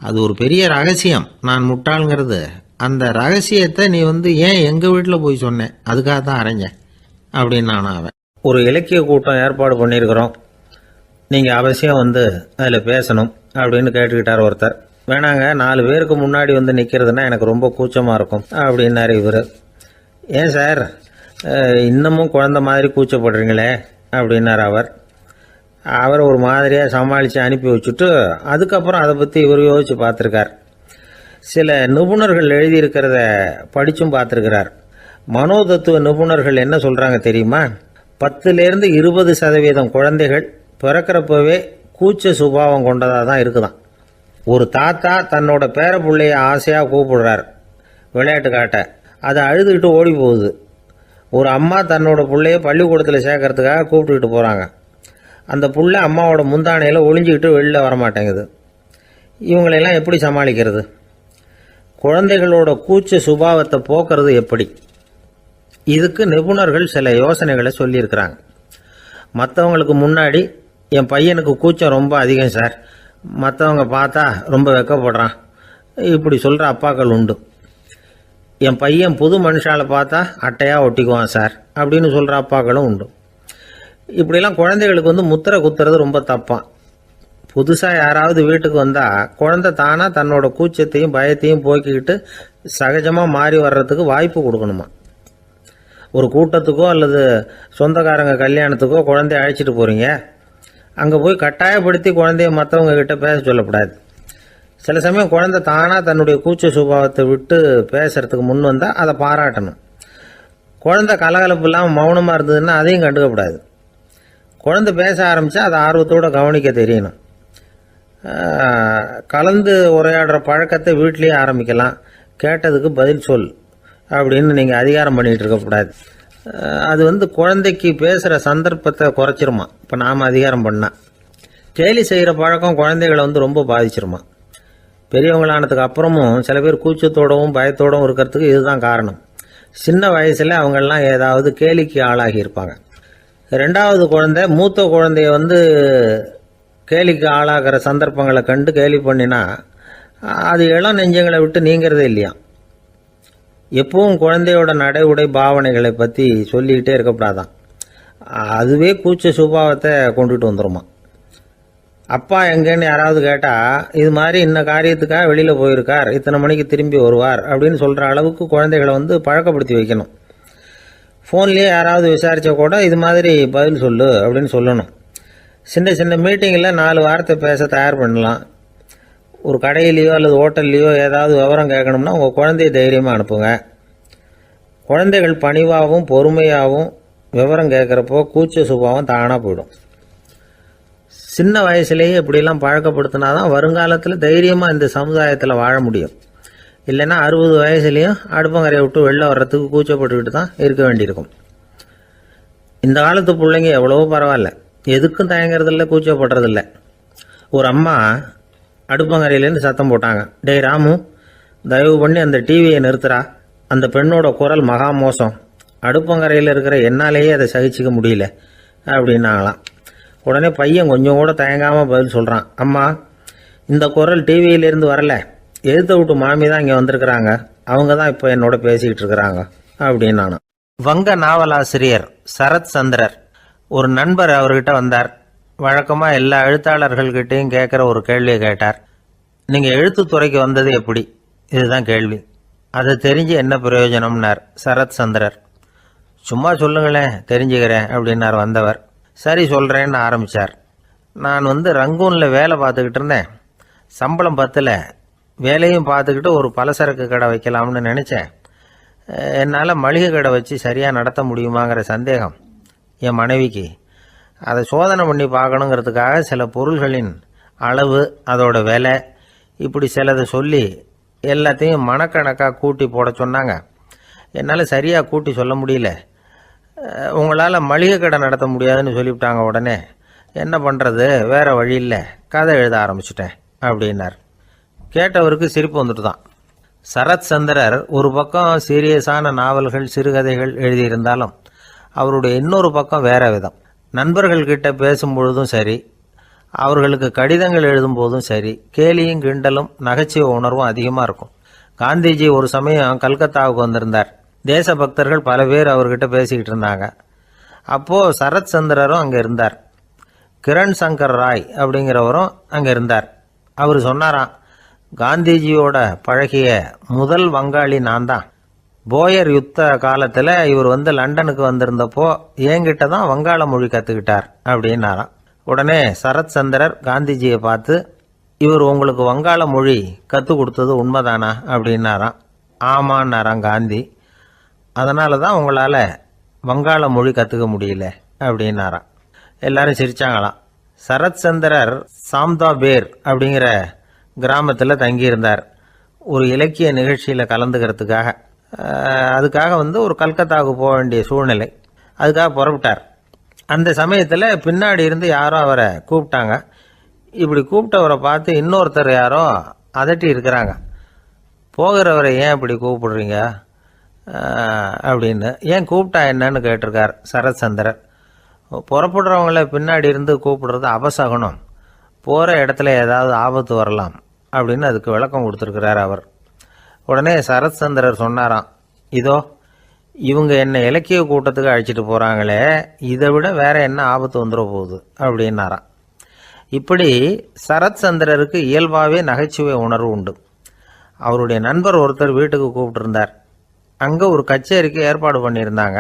அது ஒரு பெரிய ரகசியம். நான் முட்டாளுங்கிறது அந்த ரகசியத்தை நீ வந்து ஏன் எங்கள் வீட்டில் போய் சொன்னேன், அதுக்காக தான் அரைஞ்சேன் அப்படின்னு நான் அவன். ஒரு இலக்கிய கூட்டம் ஏற்பாடு பண்ணியிருக்கிறோம், நீங்கள் அவசியம் வந்து அதில் பேசணும் அப்படின்னு கேட்டுக்கிட்டார் ஒருத்தர். வேணாங்க, 4 பேருக்கு முன்னாடி வந்து நிற்கிறதுனா எனக்கு ரொம்ப கூச்சமாக இருக்கும் அப்படின்னாரு இவர். ஏன் சார் இன்னமும் குழந்த மாதிரி கூச்சப்படுறீங்களே அப்படின்னார் அவர் ஒரு மாதிரியாக சமாளித்து அனுப்பி வச்சுட்டு அதுக்கப்புறம் அதை பற்றி இவர் யோசித்து பார்த்துருக்கார். சில நிபுணர்கள் எழுதியிருக்கிறத படித்தும் பார்த்துருக்கிறார். மனோதத்துவ நிபுணர்கள் என்ன சொல்கிறாங்க தெரியுமா? 10லேருந்து 20% குழந்தைகள் பிறக்கிறப்பவே கூச்ச சுபாவம் கொண்டதாக தான் இருக்குதான். ஒரு தாத்தா தன்னோட பேர பிள்ளைய ஆசையாக கூப்பிடுறார் விளையாட்டு காட்ட, அதை அழுதுகிட்டு ஓடி போகுது. ஒரு அம்மா தன்னோட பிள்ளைய பள்ளிக்கூடத்தில் சேர்க்கறதுக்காக கூப்பிட்டுக்கிட்டு போகிறாங்க. அந்த புள்ள அம்மாவோட முந்தானையில் ஒளிஞ்சிக்கிட்டு வெளில வரமாட்டேங்குது. இவங்களெல்லாம் எப்படி சமாளிக்கிறது? குழந்தைகளோட கூச்ச சுபாவத்தை போக்குறது எப்படி? இதுக்கு நிபுணர்கள் சில யோசனைகளை சொல்லியிருக்கிறாங்க. மற்றவங்களுக்கு முன்னாடி என் பையனுக்கு கூச்சம் ரொம்ப அதிகம் சார், மற்றவங்க பார்த்தா ரொம்ப வெக்கப்படுறான் இப்படி சொல்கிற அப்பாக்கள் உண்டு. என் பையன் புது மனுஷால பார்த்தா அட்டையாக ஒட்டிக்குவான் சார் அப்படின்னு சொல்கிற அப்பாக்களும் உண்டு. இப்படிலாம் குழந்தைகளுக்கு வந்து முத்திரை குத்துறது ரொம்ப தப்பான். புதுசாக யாராவது வீட்டுக்கு வந்தால் குழந்தை தானாக தன்னோட கூச்சத்தையும் பயத்தையும் போக்கிக்கிட்டு சகஜமாக மாறி வர்றதுக்கு வாய்ப்பு கொடுக்கணுமா. ஒரு கூட்டத்துக்கோ அல்லது சொந்தக்காரங்க கல்யாணத்துக்கோ குழந்தைய அழைச்சிட்டு போகிறீங்க, அங்கே போய் கட்டாயப்படுத்தி குழந்தைய மற்றவங்க கிட்ட பேச சொல்லக்கூடாது. சில சமயம் குழந்தை தானாக தன்னுடைய கூச்ச சுபாவத்தை விட்டு பேசுறதுக்கு முன் வந்தால் அதை பாராட்டணும். குழந்தை கலகலப்பு இல்லாமல் மௌனமாக இருந்ததுன்னா அதையும் கண்டுக்கக்கூடாது. குழந்தை பேச ஆரம்பித்தா அதை ஆர்வத்தோடு கவனிக்க தெரியணும். கலந்து உரையாடுற பழக்கத்தை வீட்லேயே ஆரம்பிக்கலாம். கேட்டதுக்கு பதில் சொல் அப்படின்னு நீங்கள் அதிகாரம் பண்ணிகிட்டு இருக்கக்கூடாது. அது வந்து குழந்தைக்கு பேசுகிற சந்தர்ப்பத்தை குறைச்சிருமா. இப்போ நாம் அதிகாரம் பண்ணால் கேலி செய்கிற பழக்கம் குழந்தைகளை வந்து ரொம்ப பாதிச்சிருமா. பெரியவங்களானதுக்கு அப்புறமும் சில பேர் கூச்சத்தோடவும் பயத்தோடவும் இருக்கிறதுக்கு இதுதான் காரணம். சின்ன வயசில் அவங்கெல்லாம் ஏதாவது கேலிக்கு ஆளாகி இருப்பாங்க. 2வது குழந்தை மூத்த குழந்தைய வந்து கேலிக்கு ஆளாகிற சந்தர்ப்பங்களை கண்டு கேலி பண்ணினா அது இளம் நெஞ்சங்களை விட்டு நீங்கிறதே இல்லையா. எப்பவும் குழந்தையோட நடை உடை பாவனைகளை பற்றி சொல்லிக்கிட்டே இருக்கக்கூடாதான். அதுவே கூச்ச சுபாவத்தை கொண்டுட்டு வந்துருமா. அப்பா எங்கேன்னு யாராவது கேட்டால் இது மாதிரி இந்த காரியத்துக்காக வெளியில் போயிருக்கார், இத்தனை மணிக்கு திரும்பி வருவார் அப்படின்னு சொல்கிற அளவுக்கு குழந்தைகளை வந்து பழக்கப்படுத்தி வைக்கணும். ஃபோன்லேயே யாராவது விசாரித்தா கூட இது மாதிரி பதில் சொல்லு அப்படின்னு சொல்லணும். சின்ன சின்ன மீட்டிங்கில் 4 வார்த்தை பேச தயார் பண்ணலாம். ஒரு கடையிலையோ அல்லது ஹோட்டல்லையோ ஏதாவது விவரம் கேட்கணும்னா உங்கள் குழந்தைய தைரியமாக அனுப்புங்க. குழந்தைகள் பணிவாகவும் பொறுமையாகவும் விவரம் கேட்குறப்போ கூச்ச சுபாவம் தானாக போயிடும். சின்ன வயசுலேயே இப்படிலாம் பழக்கப்படுத்தினா தான் வருங்காலத்தில் தைரியமாக இந்த சமுதாயத்தில் வாழ முடியும். இல்லைன்னா 60 வயசுலேயும் அடுப்பங்கரையை விட்டு வெளில வர்றதுக்கு கூச்சப்பட்டுக்கிட்டு தான் இருக்க வேண்டியிருக்கும். இந்த காலத்து பிள்ளைங்க எவ்வளவோ பரவாயில்ல, எதுக்கும் தயங்குறதில்ல, கூச்சப்படுறதில்ல. ஒரு அம்மா அடுப்பங்கரையிலேருந்து சத்தம் போட்டாங்க, டேய் ராமு, தயவு பண்ணி அந்த டிவியை நிறுத்துறா, அந்த பெண்ணோட குரல் மகா மோசம், அடுப்பங்கரையில் இருக்கிற என்னாலேயே அதை சகிச்சிக்க முடியல அப்படின்னாங்களாம். உடனே பையன் கொஞ்சம் கூட தயங்காமல் பதில் சொல்கிறான், அம்மா இந்த குரல் டிவியிலேருந்து வரல, எழுத்த விட்டு மாமி தான் இங்கே வந்திருக்கிறாங்க, அவங்க தான் இப்போ என்னோட பேசிக்கிட்டு இருக்கிறாங்க அப்படின்னு நான். வங்க நாவலாசிரியர் சரத் சந்திரர் ஒரு நண்பர் அவர்கிட்ட வந்தார். வழக்கமாக எல்லா எழுத்தாளர்கள்கிட்டையும் கேட்குற ஒரு கேள்வியை கேட்டார். நீங்கள் எழுத்துத்துறைக்கு வந்தது எப்படி? இதுதான் கேள்வி. அதை தெரிஞ்சு என்ன பிரயோஜனம்னார் சரத் சந்திரர். சும்மா சொல்லுங்களேன், தெரிஞ்சுக்கிறேன் அப்படின்னார் வந்தவர். சரி சொல்கிறேன்னு ஆரம்பித்தார். நான் ரங்கூனில் வேலை பார்த்துக்கிட்டு இருந்தேன். சம்பளம் பத்தல, வேலையும் பார்த்துக்கிட்டு ஒரு பலசரக்கு கடை வைக்கலாம்னு நினச்சேன். என்னால் மளிகை கடை வச்சு சரியாக நடத்த முடியுமாங்கிற சந்தேகம் என் மனைவிக்கு. அதை சோதனை பண்ணி பார்க்கணுங்கிறதுக்காக சில பொருள்களின் அளவு, அதோட விலை, இப்படி சிலதை சொல்லி எல்லாத்தையும் மனக்கணக்காக கூட்டி போட சொன்னாங்க. என்னால் சரியாக கூட்டி சொல்ல முடியல. உங்களால் மளிகை கடை நடத்த முடியாதுன்னு சொல்லிவிட்டாங்க. உடனே என்ன பண்ணுறது, வேறு வழி இல்லை, கதை எழுத ஆரம்பிச்சிட்டேன் அப்படின்னார். கேட்டவருக்கு சிரிப்பு வந்துட்டு தான். சரத் சந்திரர் ஒரு பக்கம் சீரியஸான நாவல்கள், சிறுகதைகள் எழுதியிருந்தாலும் அவருடைய இன்னொரு பக்கம் வேற விதம். நண்பர்கள்கிட்ட பேசும்பொழுதும் சரி, அவர்களுக்கு கடிதங்கள் எழுதும்போதும் சரி, கேலியும் கிண்டலும் நகைச்சுவை உணர்வும் அதிகமாக இருக்கும். காந்திஜி ஒரு சமயம் கல்கத்தாவுக்கு வந்திருந்தார். தேசபக்தர்கள் பல பேர் அவர்கிட்ட பேசிக்கிட்டு இருந்தாங்க. அப்போது சரத் சந்திரரும் அங்கே இருந்தார். கிரண் சங்கர் ராய் அப்படிங்கிறவரும் அங்கே இருந்தார். அவர் சொன்னாராம், காந்திஜியோட பழகிய முதல் வங்காளி நான் தான். போயர் யுத்த காலத்தில் இவர் லண்டனுக்கு வந்திருந்தப்போ என்கிட்ட தான் வங்காள மொழி கற்றுக்கிட்டார் அப்படின்னாராம். உடனே சரத் சந்திரர் காந்திஜியை பார்த்து, இவர் உங்களுக்கு வங்காள மொழி கற்றுக் கொடுத்தது உண்மைதானா அப்படின்னாராம். ஆமான்னாராம் காந்தி. அதனால தான் உங்களால் வங்காள மொழி கற்றுக்க முடியல அப்படின்னாராம். எல்லாரும் சிரிச்சாங்களாம். சரத் சந்திரர் சாம்தாபேர் அப்படிங்கிற கிராமத்தில் தங்கியிருந்தார் ஒரு இலக்கிய நிகழ்ச்சியில் கலந்துக்கிறதுக்காக. அதுக்காக ஒரு கல்கத்தாவுக்கு போக வேண்டிய சூழ்நிலை. அதுக்காக புறப்பட்டார். அந்த சமயத்தில் பின்னாடி இருந்து யாரோ அவரை கூப்பிட்டாங்க. இப்படி கூப்பிட்டவரை பார்த்து இன்னொருத்தர் யாரோ அதட்டி இருக்கிறாங்க. போகிறவரை ஏன் இப்படி கூப்பிடுறீங்க அப்படின்னு. ஏன் கூப்பிட்டா என்னன்னு கேட்டிருக்கார் சரத் சந்திரர். புறப்படுறவங்கள பின்னாடி இருந்து கூப்பிடுறது அபசகுனம், போகிற இடத்துல ஏதாவது ஆபத்து வரலாம் அப்படின்னு அதுக்கு விளக்கம் கொடுத்துருக்கிறார் அவர். உடனே சரத் சந்திரர் சொன்னாராம், இதோ இவங்க என்ன இலக்கிய கூட்டத்துக்கு அழைச்சிட்டு போகிறாங்களே, இதை விட வேற என்ன ஆபத்து வந்துட போகுது அப்படின்னாராம். இப்படி சரத் சந்திரருக்கு இயல்பாகவே நகைச்சுவை உணர்வு உண்டு. அவருடைய நண்பர் ஒருத்தர் வீட்டுக்கு கூப்பிட்டுருந்தார். அங்கே ஒரு கச்சேரிக்கு ஏற்பாடு பண்ணியிருந்தாங்க.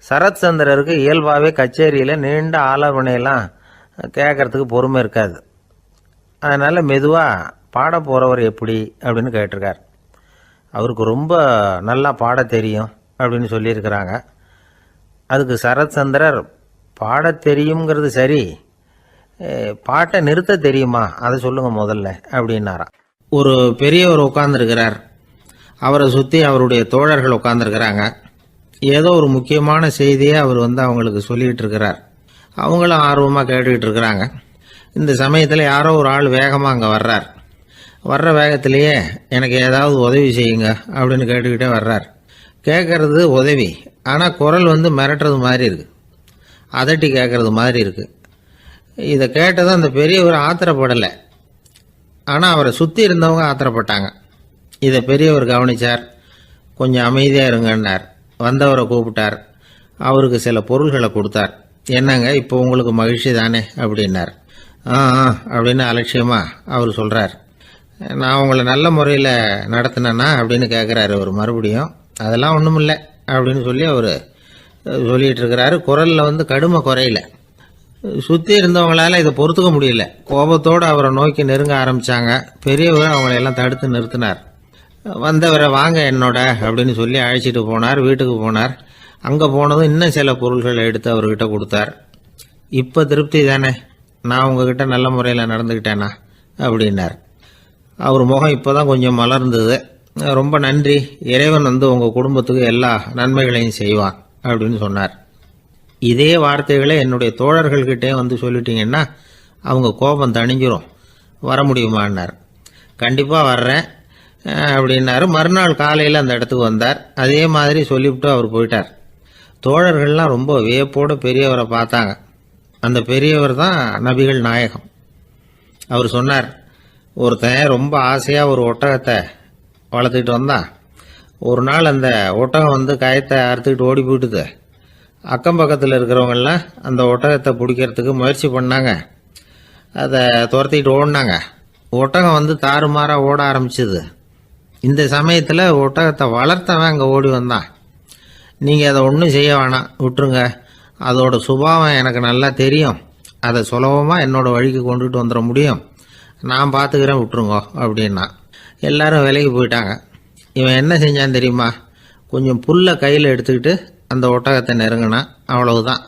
சரத் சந்திரருக்கு இயல்பாகவே கச்சேரியில் நீண்ட ஆலோசனையெல்லாம் கேட்கறதுக்கு பொறுமை இருக்காது. அதனால் மெதுவாக பாட போகிறவர் எப்படி அப்படின்னு கேட்டிருக்கார். அவருக்கு ரொம்ப நல்லா பாட தெரியும் அப்படின்னு சொல்லியிருக்கிறாங்க. அதுக்கு சரத் சந்திரர், பாட தெரியுங்கிறது சரி, பாட்டை நிறுத்த தெரியுமா அதை சொல்லுங்கள் முதல்ல அப்படின்னாராம். ஒரு பெரியவர் உட்கார்ந்துருக்கிறார். அவரை சுற்றி அவருடைய தோழர்கள் உட்காந்துருக்கிறாங்க. ஏதோ ஒரு முக்கியமான செய்தியை அவர் அவங்களுக்கு சொல்லிகிட்டு இருக்கிறார். அவங்களும் ஆர்வமாக கேட்டுக்கிட்டு இருக்கிறாங்க. இந்த சமயத்தில் யாரோ ஒரு ஆள் வேகமாக அங்கே வர்றார். வர்ற வேகத்திலேயே எனக்கு ஏதாவது உதவி செய்யுங்க அப்படின்னு கேட்டுக்கிட்டே வர்றார். கேட்கறது உதவி, ஆனால் குரல் மிரட்டுறது மாதிரி இருக்குது, அதட்டி கேட்கறது மாதிரி இருக்குது. இதை கேட்டதும் அந்த பெரியவர் ஆத்திரப்படலை, ஆனால் அவரை சுற்றி இருந்தவங்க ஆத்திரப்பட்டாங்க. இதை பெரியவர் கவனித்தார். கொஞ்சம் அமைதியாக இருங்கன்னார். வந்தவரை கூப்பிட்டார். அவருக்கு சில பொருள்களை கொடுத்தார். என்னங்க இப்போ உங்களுக்கு மகிழ்ச்சி தானே அப்படின்னார். ஆ அப்படின்னு அலட்சியமாக அவர் சொல்கிறார். நான் உங்களை நல்ல முறையில் நடத்தினேன்னா அப்படின்னு கேட்குறாரு அவர் மறுபடியும். அதெல்லாம் ஒன்றும் இல்லை அப்படின்னு சொல்லி அவர் சொல்லிகிட்டு இருக்கிறாரு. குரலில் கடுமை குறையில. சுற்றி இருந்தவங்களால இதை பொறுத்துக்க முடியல. கோபத்தோடு அவரை நோக்கி நெருங்க ஆரம்பித்தாங்க. பெரியவர் அவங்களையெல்லாம் தடுத்து நிறுத்தினார். வந்தவரை வாங்க என்னோட அப்படின்னு சொல்லி அழைச்சிட்டு போனார். வீட்டுக்கு போனார். அங்கே போனதும் இன்னும் சில பொருள்களை எடுத்து அவர்கிட்ட கொடுத்தார். இப்போ திருப்தி தானே, நான் உங்ககிட்ட நல்ல முறையில் நடந்துக்கிட்டேனா அப்படின்னார். அவர் முகம் இப்போ தான் கொஞ்சம் மலர்ந்தது. ரொம்ப நன்றி, இறைவன் உங்கள் குடும்பத்துக்கு எல்லா நன்மைகளையும் செய்வான் அப்படின்னு சொன்னார். இதே வார்த்தைகளை என்னுடைய தோழர்கள்கிட்டே சொல்லிட்டீங்கன்னா அவங்க கோபம் தணிஞ்சிரும், வர முடியுமான்னார். கண்டிப்பாக வர்றேன் அப்படின்னாரு. மறுநாள் காலையில் அந்த இடத்துக்கு வந்தார். அதே மாதிரி சொல்லிவிட்டு அவர் போயிட்டார். தோழர்கள்லாம் ரொம்ப வியப்போடு பெரியவரை பார்த்தாங்க. அந்த பெரியவர் தான் நபிகள் நாயகம். அவர் சொன்னார், ஒருத்தன் ரொம்ப ஆசையாக ஒரு ஒட்டகத்தை வளர்த்துக்கிட்டு வந்தான். ஒரு நாள் அந்த ஒட்டகம் கயத்தை அறுத்துக்கிட்டு ஓடி போயிட்டுது. அக்கம் பக்கத்தில் இருக்கிறவங்கெல்லாம் அந்த ஒட்டகத்தை பிடிக்கிறதுக்கு முயற்சி பண்ணாங்க. அதை துரத்திக்கிட்டு ஓடினாங்க. ஒட்டகம் தாறுமாறாக ஓட ஆரம்பிச்சுது. இந்த சமயத்தில் ஒட்டகத்தை வளர்த்தவன் அங்கே ஓடி வந்தான். நீங்கள் அதை ஒன்றும் செய்ய வேணாம், விட்டுருங்க. அதோட சுபாவம் எனக்கு நல்லா தெரியும். அதை சுலபமாக என்னோடய வழிக்கு கொண்டுட்டு வந்துட முடியும். நான் பார்த்துக்கிறேன், விட்டுருங்கோ அப்படின்னா. எல்லாரும் விலைக்கு போயிட்டாங்க. இவன் என்ன செஞ்சான் தெரியுமா? கொஞ்சம் புல்லை கையில் எடுத்துக்கிட்டு அந்த ஒட்டகத்தை நெருங்கினான். அவ்வளவுதான்.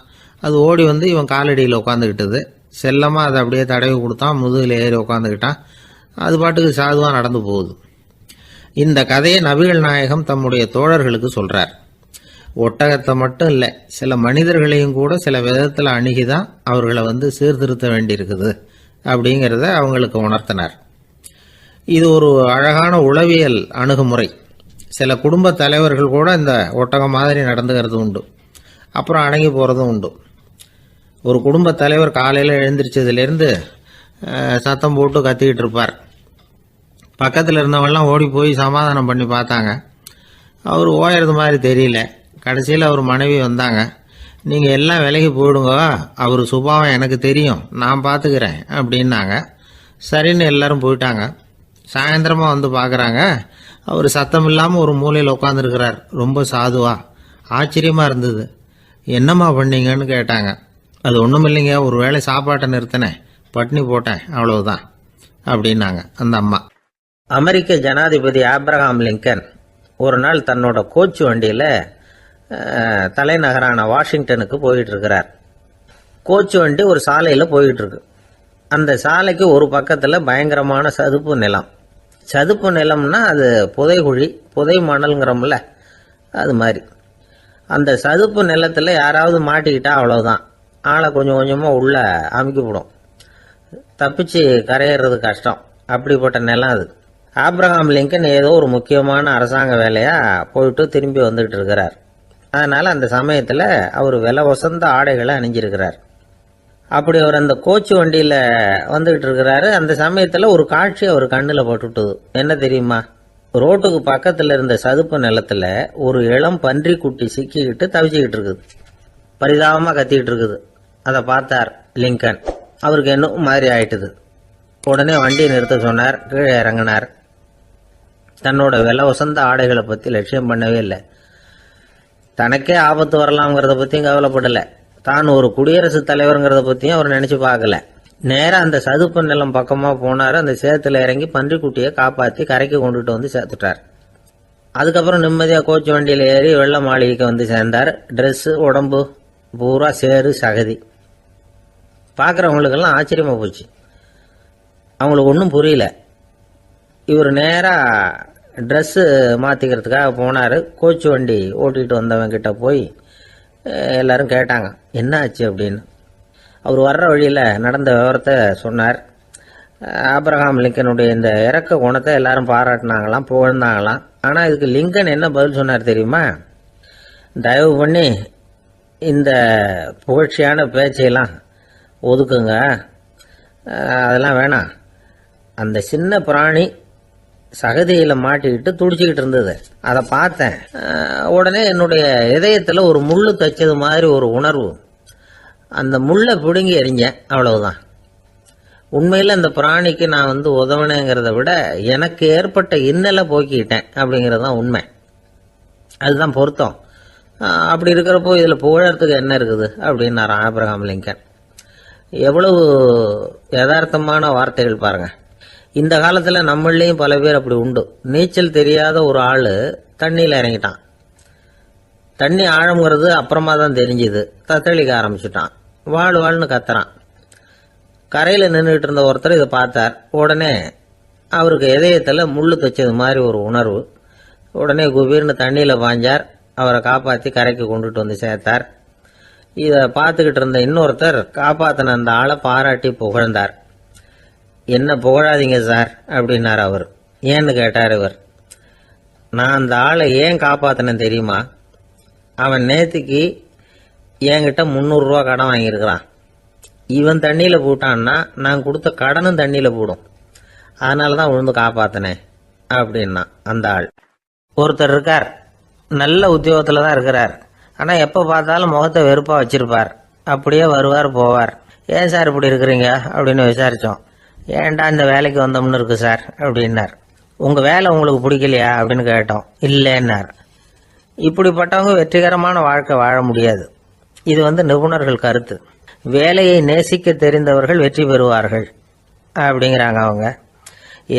அது ஓடி இவன் காலடியில் உட்காந்துக்கிட்டது. செல்லமாக அதை அப்படியே தடவி கொடுத்தான். முதுகில் ஏறி உட்காந்துக்கிட்டான். அது பாட்டுக்கு சாதுவாக நடந்து போகுது. இந்த கதையை நபிகள் நாயகம் தம்முடைய தோழர்களுக்கு சொல்கிறார். ஒட்டகத்தை மட்டும் இல்லை, சில மனிதர்களையும் கூட சில விதத்தில் அணுகிதான் அவர்களை சீர்திருத்த வேண்டியிருக்குது அப்படிங்கிறத அவங்களுக்கு உணர்த்தினார். இது ஒரு அழகான உளவியல் அணுகுமுறை. சில குடும்ப தலைவர்கள் கூட இந்த ஒட்டகம் மாதிரி நடந்துக்கிறது உண்டு, அப்புறம் அடங்கி போகிறதும் உண்டு. ஒரு குடும்ப தலைவர் காலையில் எழுந்திரிச்சதுலேருந்து சத்தம் போட்டு கத்திக்கிட்டு இருப்பார். பக்கத்தில் இருந்தவங்கெல்லாம் ஓடி போய் சமாதானம் பண்ணி பார்த்தாங்க. அவர் ஓயறது மாதிரி தெரியல. கடைசியில் அவர் மனைவி வந்தாங்க. நீங்கள் எல்லாம் விலைக்கு போயிடுங்க, அவர் சுபாவம் எனக்கு தெரியும், நான் பார்த்துக்கிறேன் அப்படின்னாங்க. சரின்னு எல்லாரும் போயிட்டாங்க. சாயந்தரமாக பார்க்குறாங்க, அவர் சத்தம் இல்லாமல் ஒரு மூலையில் உட்காந்துருக்கிறார். ரொம்ப சாதுவா. ஆச்சரியமாக இருந்தது. என்னம்மா பண்ணீங்கன்னு கேட்டாங்க. அது ஒன்றும் இல்லைங்க, ஒரு வேளை சாப்பாட்டை நிறுத்தினேன், பட்னி போட்டேன், அவ்வளவுதான் அப்படின்னாங்க அந்த அம்மா. அமெரிக்க ஜனாதிபதி ஆப்ரஹாம் லிங்கன் ஒரு நாள் தன்னோட கோச்சு வண்டியில் தலைநகரான வாஷிங்டனுக்கு போயிட்டு இருக்கிறார். கோச்சு வண்டி ஒரு சாலையில் போயிட்டு இருக்கு. அந்த சாலைக்கு ஒரு பக்கத்தில் பயங்கரமான சதுப்பு நிலம். சதுப்பு நிலம்னா அது புதைகுழி, புதை மணல்ங்கிறோம்ல, அது மாதிரி. அந்த சதுப்பு நிலத்தில் யாராவது மாட்டிக்கிட்டா அவ்வளோதான், ஆளை கொஞ்சம் கொஞ்சமாக உள்ள அமுக்கிவிடும். தப்பிச்சு கரையிறது கஷ்டம். அப்படிப்பட்ட நிலம் அது. ஆப்ரஹாம் லிங்கன் ஏதோ ஒரு முக்கியமான அரசாங்க வேலையாக போயிட்டு திரும்பி வந்துக்கிட்டு இருக்கிறார். அதனால் அந்த சமயத்தில் அவர் விலை வசந்த ஆடைகளை அணிஞ்சிருக்கிறார். அப்படி அவர் அந்த கோச்சு வண்டியில் வந்துக்கிட்டு இருக்கிறாரு. அந்த சமயத்தில் ஒரு காட்சி அவர் கண்ணில் பட்டுட்டுது. என்ன தெரியுமா? ரோட்டுக்கு பக்கத்தில் இருந்த சதுப்பு நிலத்தில் ஒரு இளம் பன்றி குட்டி சிக்கிக்கிட்டு தவிச்சிக்கிட்டு இருக்குது. பரிதாபமாக கத்திக்கிட்டு இருக்குது. அதை பார்த்தார் லிங்கன். அவருக்கு என்ன மாதிரி ஆயிட்டுது. உடனே வண்டியை நிறுத்த சொன்னார். கீழே இறங்கினார். தன்னோட விலை வசந்த ஆடைகளை பற்றி லட்சியம் பண்ணவே இல்லை. தனக்கே ஆபத்து வரலாம்ங்கிறத பற்றியும் கவலைப்படலை. தான் ஒரு குடியரசுத் தலைவருங்கிறத பற்றியும் அவர் நினச்சி பார்க்கல. நேராக அந்த சதுப்பு நிலம் பக்கமாக போனார். அந்த சேத்துல இறங்கி பன்றிக்குட்டியை காப்பாற்றி கரைக்கு கொண்டுட்டு சேர்த்துட்டார். அதுக்கப்புறம் நிம்மதியாக கோச்சு வண்டியில் ஏறி வெள்ள மாளிகைக்கு சேர்ந்தார். ட்ரெஸ்ஸு உடம்பு பூரா சேறு சகதி. பார்க்குறவங்களுக்கெல்லாம் ஆச்சரியமாக போச்சு. அவங்களுக்கு ஒன்றும் புரியல. இவர் நேராக ட்ரெஸ்ஸு மாற்றிக்கிறதுக்காக போனார். கோச்சு வண்டி ஓட்டிகிட்டு வந்தவங்கிட்ட போய் எல்லாரும் கேட்டாங்க, என்ன ஆச்சு அப்படின்னு. அவர் வர்ற வழியில் நடந்த விவரத்தை சொன்னார். ஆப்ரஹாம் லிங்கனுடைய இந்த இறக்க குணத்தை எல்லாரும் பாராட்டினாங்களாம், புகழ்ந்தாங்களாம். ஆனால் இதுக்கு லிங்கன் என்ன பதில் சொன்னார் தெரியுமா? தயவு பண்ணி இந்த புகழ்ச்சியான பேச்சையெல்லாம் ஒதுக்குங்க, அதெல்லாம் வேணாம். அந்த சின்ன பிராணி சகதியில் மாட்டிக்கிட்டு துடிச்சிக்கிட்டு இருந்தது. அதை பார்த்தேன். உடனே என்னுடைய இதயத்தில் ஒரு முள்ளு தைச்சது மாதிரி ஒரு உணர்வு. அந்த முள்ளை பிடுங்கி எறிஞ்சேன், அவ்வளவுதான். உண்மையில் அந்த பிராணிக்கு நான் உதவினேங்கிறத விட எனக்கு ஏற்பட்ட இன்னலை போக்கிக்கிட்டேன் அப்படிங்கிறது தான் உண்மை. அதுதான் பொருத்தம். அப்படி இருக்கிறப்போ இதில் புகழறதுக்கு என்ன இருக்குது அப்படின்னாரு ஆபிரகாம் லிங்கன். எவ்வளவு யதார்த்தமான வார்த்தைகள் பாருங்க. இந்த காலத்தில் நம்மளையும் பல பேர் அப்படி உண்டு. நீச்சல் தெரியாத ஒரு ஆள் தண்ணியில் இறங்கிட்டான். தண்ணி ஆழங்கிறது அப்புறமா தான் தெரிஞ்சுது. தத்தளிக்க ஆரம்பிச்சுட்டான். வாழ்னு கத்துறான். கரையில் நின்றுட்டு இருந்த ஒருத்தர் இதை பார்த்தார். உடனே அவருக்கு இதயத்தில் முள்ளு தைச்சது மாதிரி ஒரு உணர்வு. உடனே குபீர்னு தண்ணியில் பாஞ்சார். அவரை காப்பாற்றி கரைக்கு கொண்டுட்டு வந்து சேர்த்தார். இதை பார்த்துக்கிட்டு இருந்த இன்னொருத்தர் காப்பாற்றின அந்த ஆளை பாராட்டி புகழ்ந்தார். என்ன புகழாதீங்க சார் அப்படின்னார் அவர். ஏன்னு கேட்டார் இவர். நான் அந்த ஆளை ஏன் காப்பாற்றினேன் தெரியுமா? அவன் நேற்றுக்கு என்கிட்ட 300 ரூபா கடன் வாங்கியிருக்கிறான். இவன் தண்ணியில் போட்டான்னா நான் கொடுத்த கடனும் தண்ணியில் போடும். அதனால தான் விழுந்து காப்பாற்றினேன் அப்படின்னா அந்த ஆள். ஒருத்தர் இருக்கார், நல்ல உத்தியோகத்தில் தான் இருக்கிறார். ஆனால் எப்போ பார்த்தாலும் முகத்தை வெறுப்பாக வச்சிருப்பார். அப்படியே வருவார் போவார். ஏன் சார் இப்படி இருக்கிறீங்க அப்படின்னு விசாரித்தோம். ஏன்டா இந்த வேலைக்கு வந்தோம்னு இருக்கு சார் அப்படின்னார். உங்கள் வேலை உங்களுக்கு பிடிக்கலையா அப்படின்னு கேட்டோம். இல்லைன்னார். இப்படிப்பட்டவங்க வெற்றிகரமான வாழ்க்கை வாழ முடியாது. இது நிபுணர்கள் கருத்து. வேலையை நேசிக்க தெரிந்தவர்கள் வெற்றி பெறுவார்கள் அப்படிங்கிறாங்க அவங்க.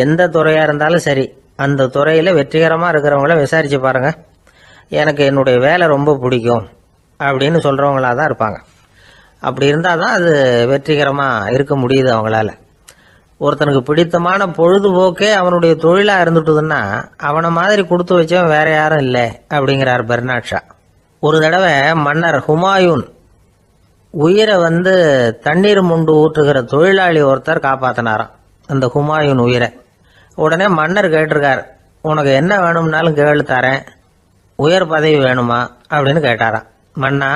எந்த துறையாக இருந்தாலும் சரி, அந்த துறையில் வெற்றிகரமாக இருக்கிறவங்கள விசாரித்து பாருங்கள். எனக்கு என்னுடைய வேலை ரொம்ப பிடிக்கும் அப்படின்னு சொல்கிறவங்களாக தான் இருப்பாங்க. அப்படி இருந்தால் தான் அது வெற்றிகரமாக இருக்க முடியுது அவங்களால. ஒருத்தனுக்கு பிடித்தமான பொழுதுபோக்கே அவனுடைய தொழிலாக இருந்துட்டுதுன்னா அவனை மாதிரி கொடுத்து வச்சவன் வேற யாரும் இல்லை அப்படிங்கிறார் பெர்னாட் ஷா. ஒரு தடவை மன்னர் ஹுமாயூன் உயிரை தண்ணீர் முண்டு ஊற்றுகிற தொழிலாளி ஒருத்தர் காப்பாற்றினாராம் அந்த ஹுமாயூன் உயிரை. உடனே மன்னர் கேட்டிருக்கார், உனக்கு என்ன வேணும்னாலும் கேளு தரேன், உயர் பதவி வேணுமா அப்படின்னு கேட்டாராம். மன்னா,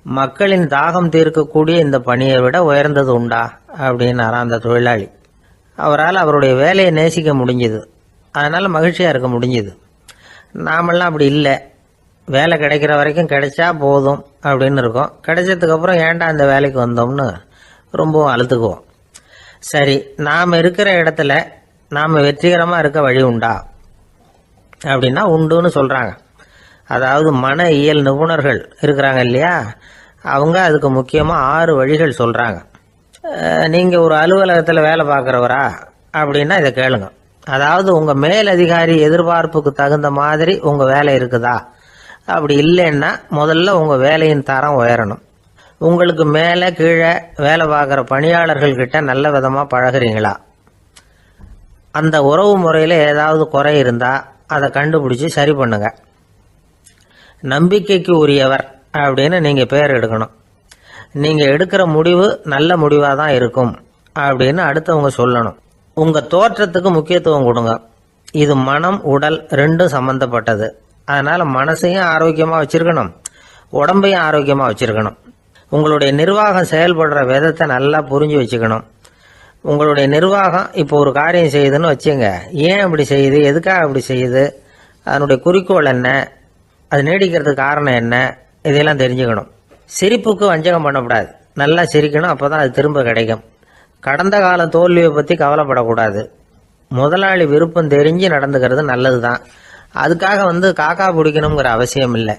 மக்களின் தாகம் தீர்க்கக்கூடிய இந்த பணியை விட உயர்ந்தது உண்டா அப்படின்னாராம் அந்த தொழிலாளி. அவரால் அவருடைய வேலையை நேசிக்க முடிஞ்சுது. அதனால் மகிழ்ச்சியாக இருக்க முடிஞ்சுது. நாமெல்லாம் அப்படி இல்லை. வேலை கிடைக்கிற வரைக்கும் கிடைச்சா போதும் அப்படின்னு இருக்கோம். கிடைச்சதுக்கப்புறம் ஏன்டா இந்த வேலைக்கு வந்தோம்னு ரொம்பவும் அழுத்துக்குவோம். சரி, நாம் இருக்கிற இடத்துல நாம் வெற்றிகரமாக இருக்க வழி உண்டா அப்படின்னா உண்டுன்னு சொல்கிறாங்க. அதாவது மன இயல் நிபுணர்கள் இருக்கிறாங்க இல்லையா, அவங்க அதுக்கு முக்கியமாக 6 வழிகள் சொல்கிறாங்க. நீங்கள் ஒரு அலுவலகத்தில் வேலை பார்க்குறவரா அப்படின்னா இதை கேளுங்க. அதாவது உங்கள் மேலதிகாரி எதிர்பார்ப்புக்கு தகுந்த மாதிரி உங்கள் வேலை இருக்குதா? அப்படி இல்லைன்னா முதல்ல உங்கள் வேலையின் தரம் உயரணும். உங்களுக்கு மேலே கீழே வேலை பார்க்குற பணியாளர்கள்கிட்ட நல்ல விதமாக பழகிறீங்களா? அந்த உறவு முறையில் ஏதாவது குறை இருந்தால் அதை கண்டுபிடிச்சி சரி பண்ணுங்க. நம்பிக்கைக்கு உரியவர் அப்படின்னு நீங்கள் பேர் எடுக்கணும். நீங்கள் எடுக்கிற முடிவு நல்ல முடிவாக தான் இருக்கும் அப்படின்னு அடுத்தவங்க சொல்லணும். உங்கள் தோற்றத்துக்கு முக்கியத்துவம் கொடுங்க. இது மனம் உடல் ரெண்டும் சம்பந்தப்பட்டது. அதனால் மனசையும் ஆரோக்கியமாக வச்சுருக்கணும், உடம்பையும் ஆரோக்கியமாக வச்சுருக்கணும். உங்களுடைய நிர்வாகம் செயல்படுற விதத்தை நல்லா புரிஞ்சு வச்சுக்கணும். உங்களுடைய நிர்வாகம் இப்போ ஒரு காரியம் செய்யுதுன்னு வச்சுங்க, ஏன் அப்படி செய்யுது, எதுக்காக அப்படி செய்யுது, அதனுடைய குறிக்கோள் என்ன, அது நீடிக்கிறதுக்கு காரணம் என்ன, இதையெல்லாம் தெரிஞ்சுக்கணும். சிரிப்புக்கு வஞ்சகம் பண்ணக்கூடாது. நல்லா சிரிக்கணும், அப்போ தான் அது திரும்ப கிடைக்கும். கடந்த கால தோல்வியை பற்றி கவலைப்படக்கூடாது. முதலாளி விருப்பம் தெரிஞ்சு நடந்துக்கிறது நல்லது தான். அதுக்காக காக்கா பிடிக்கணுங்கிற அவசியம் இல்லை.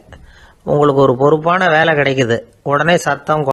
உங்களுக்கு ஒரு பொறுப்பான வேலை கிடைக்குது, உடனே சத்தம்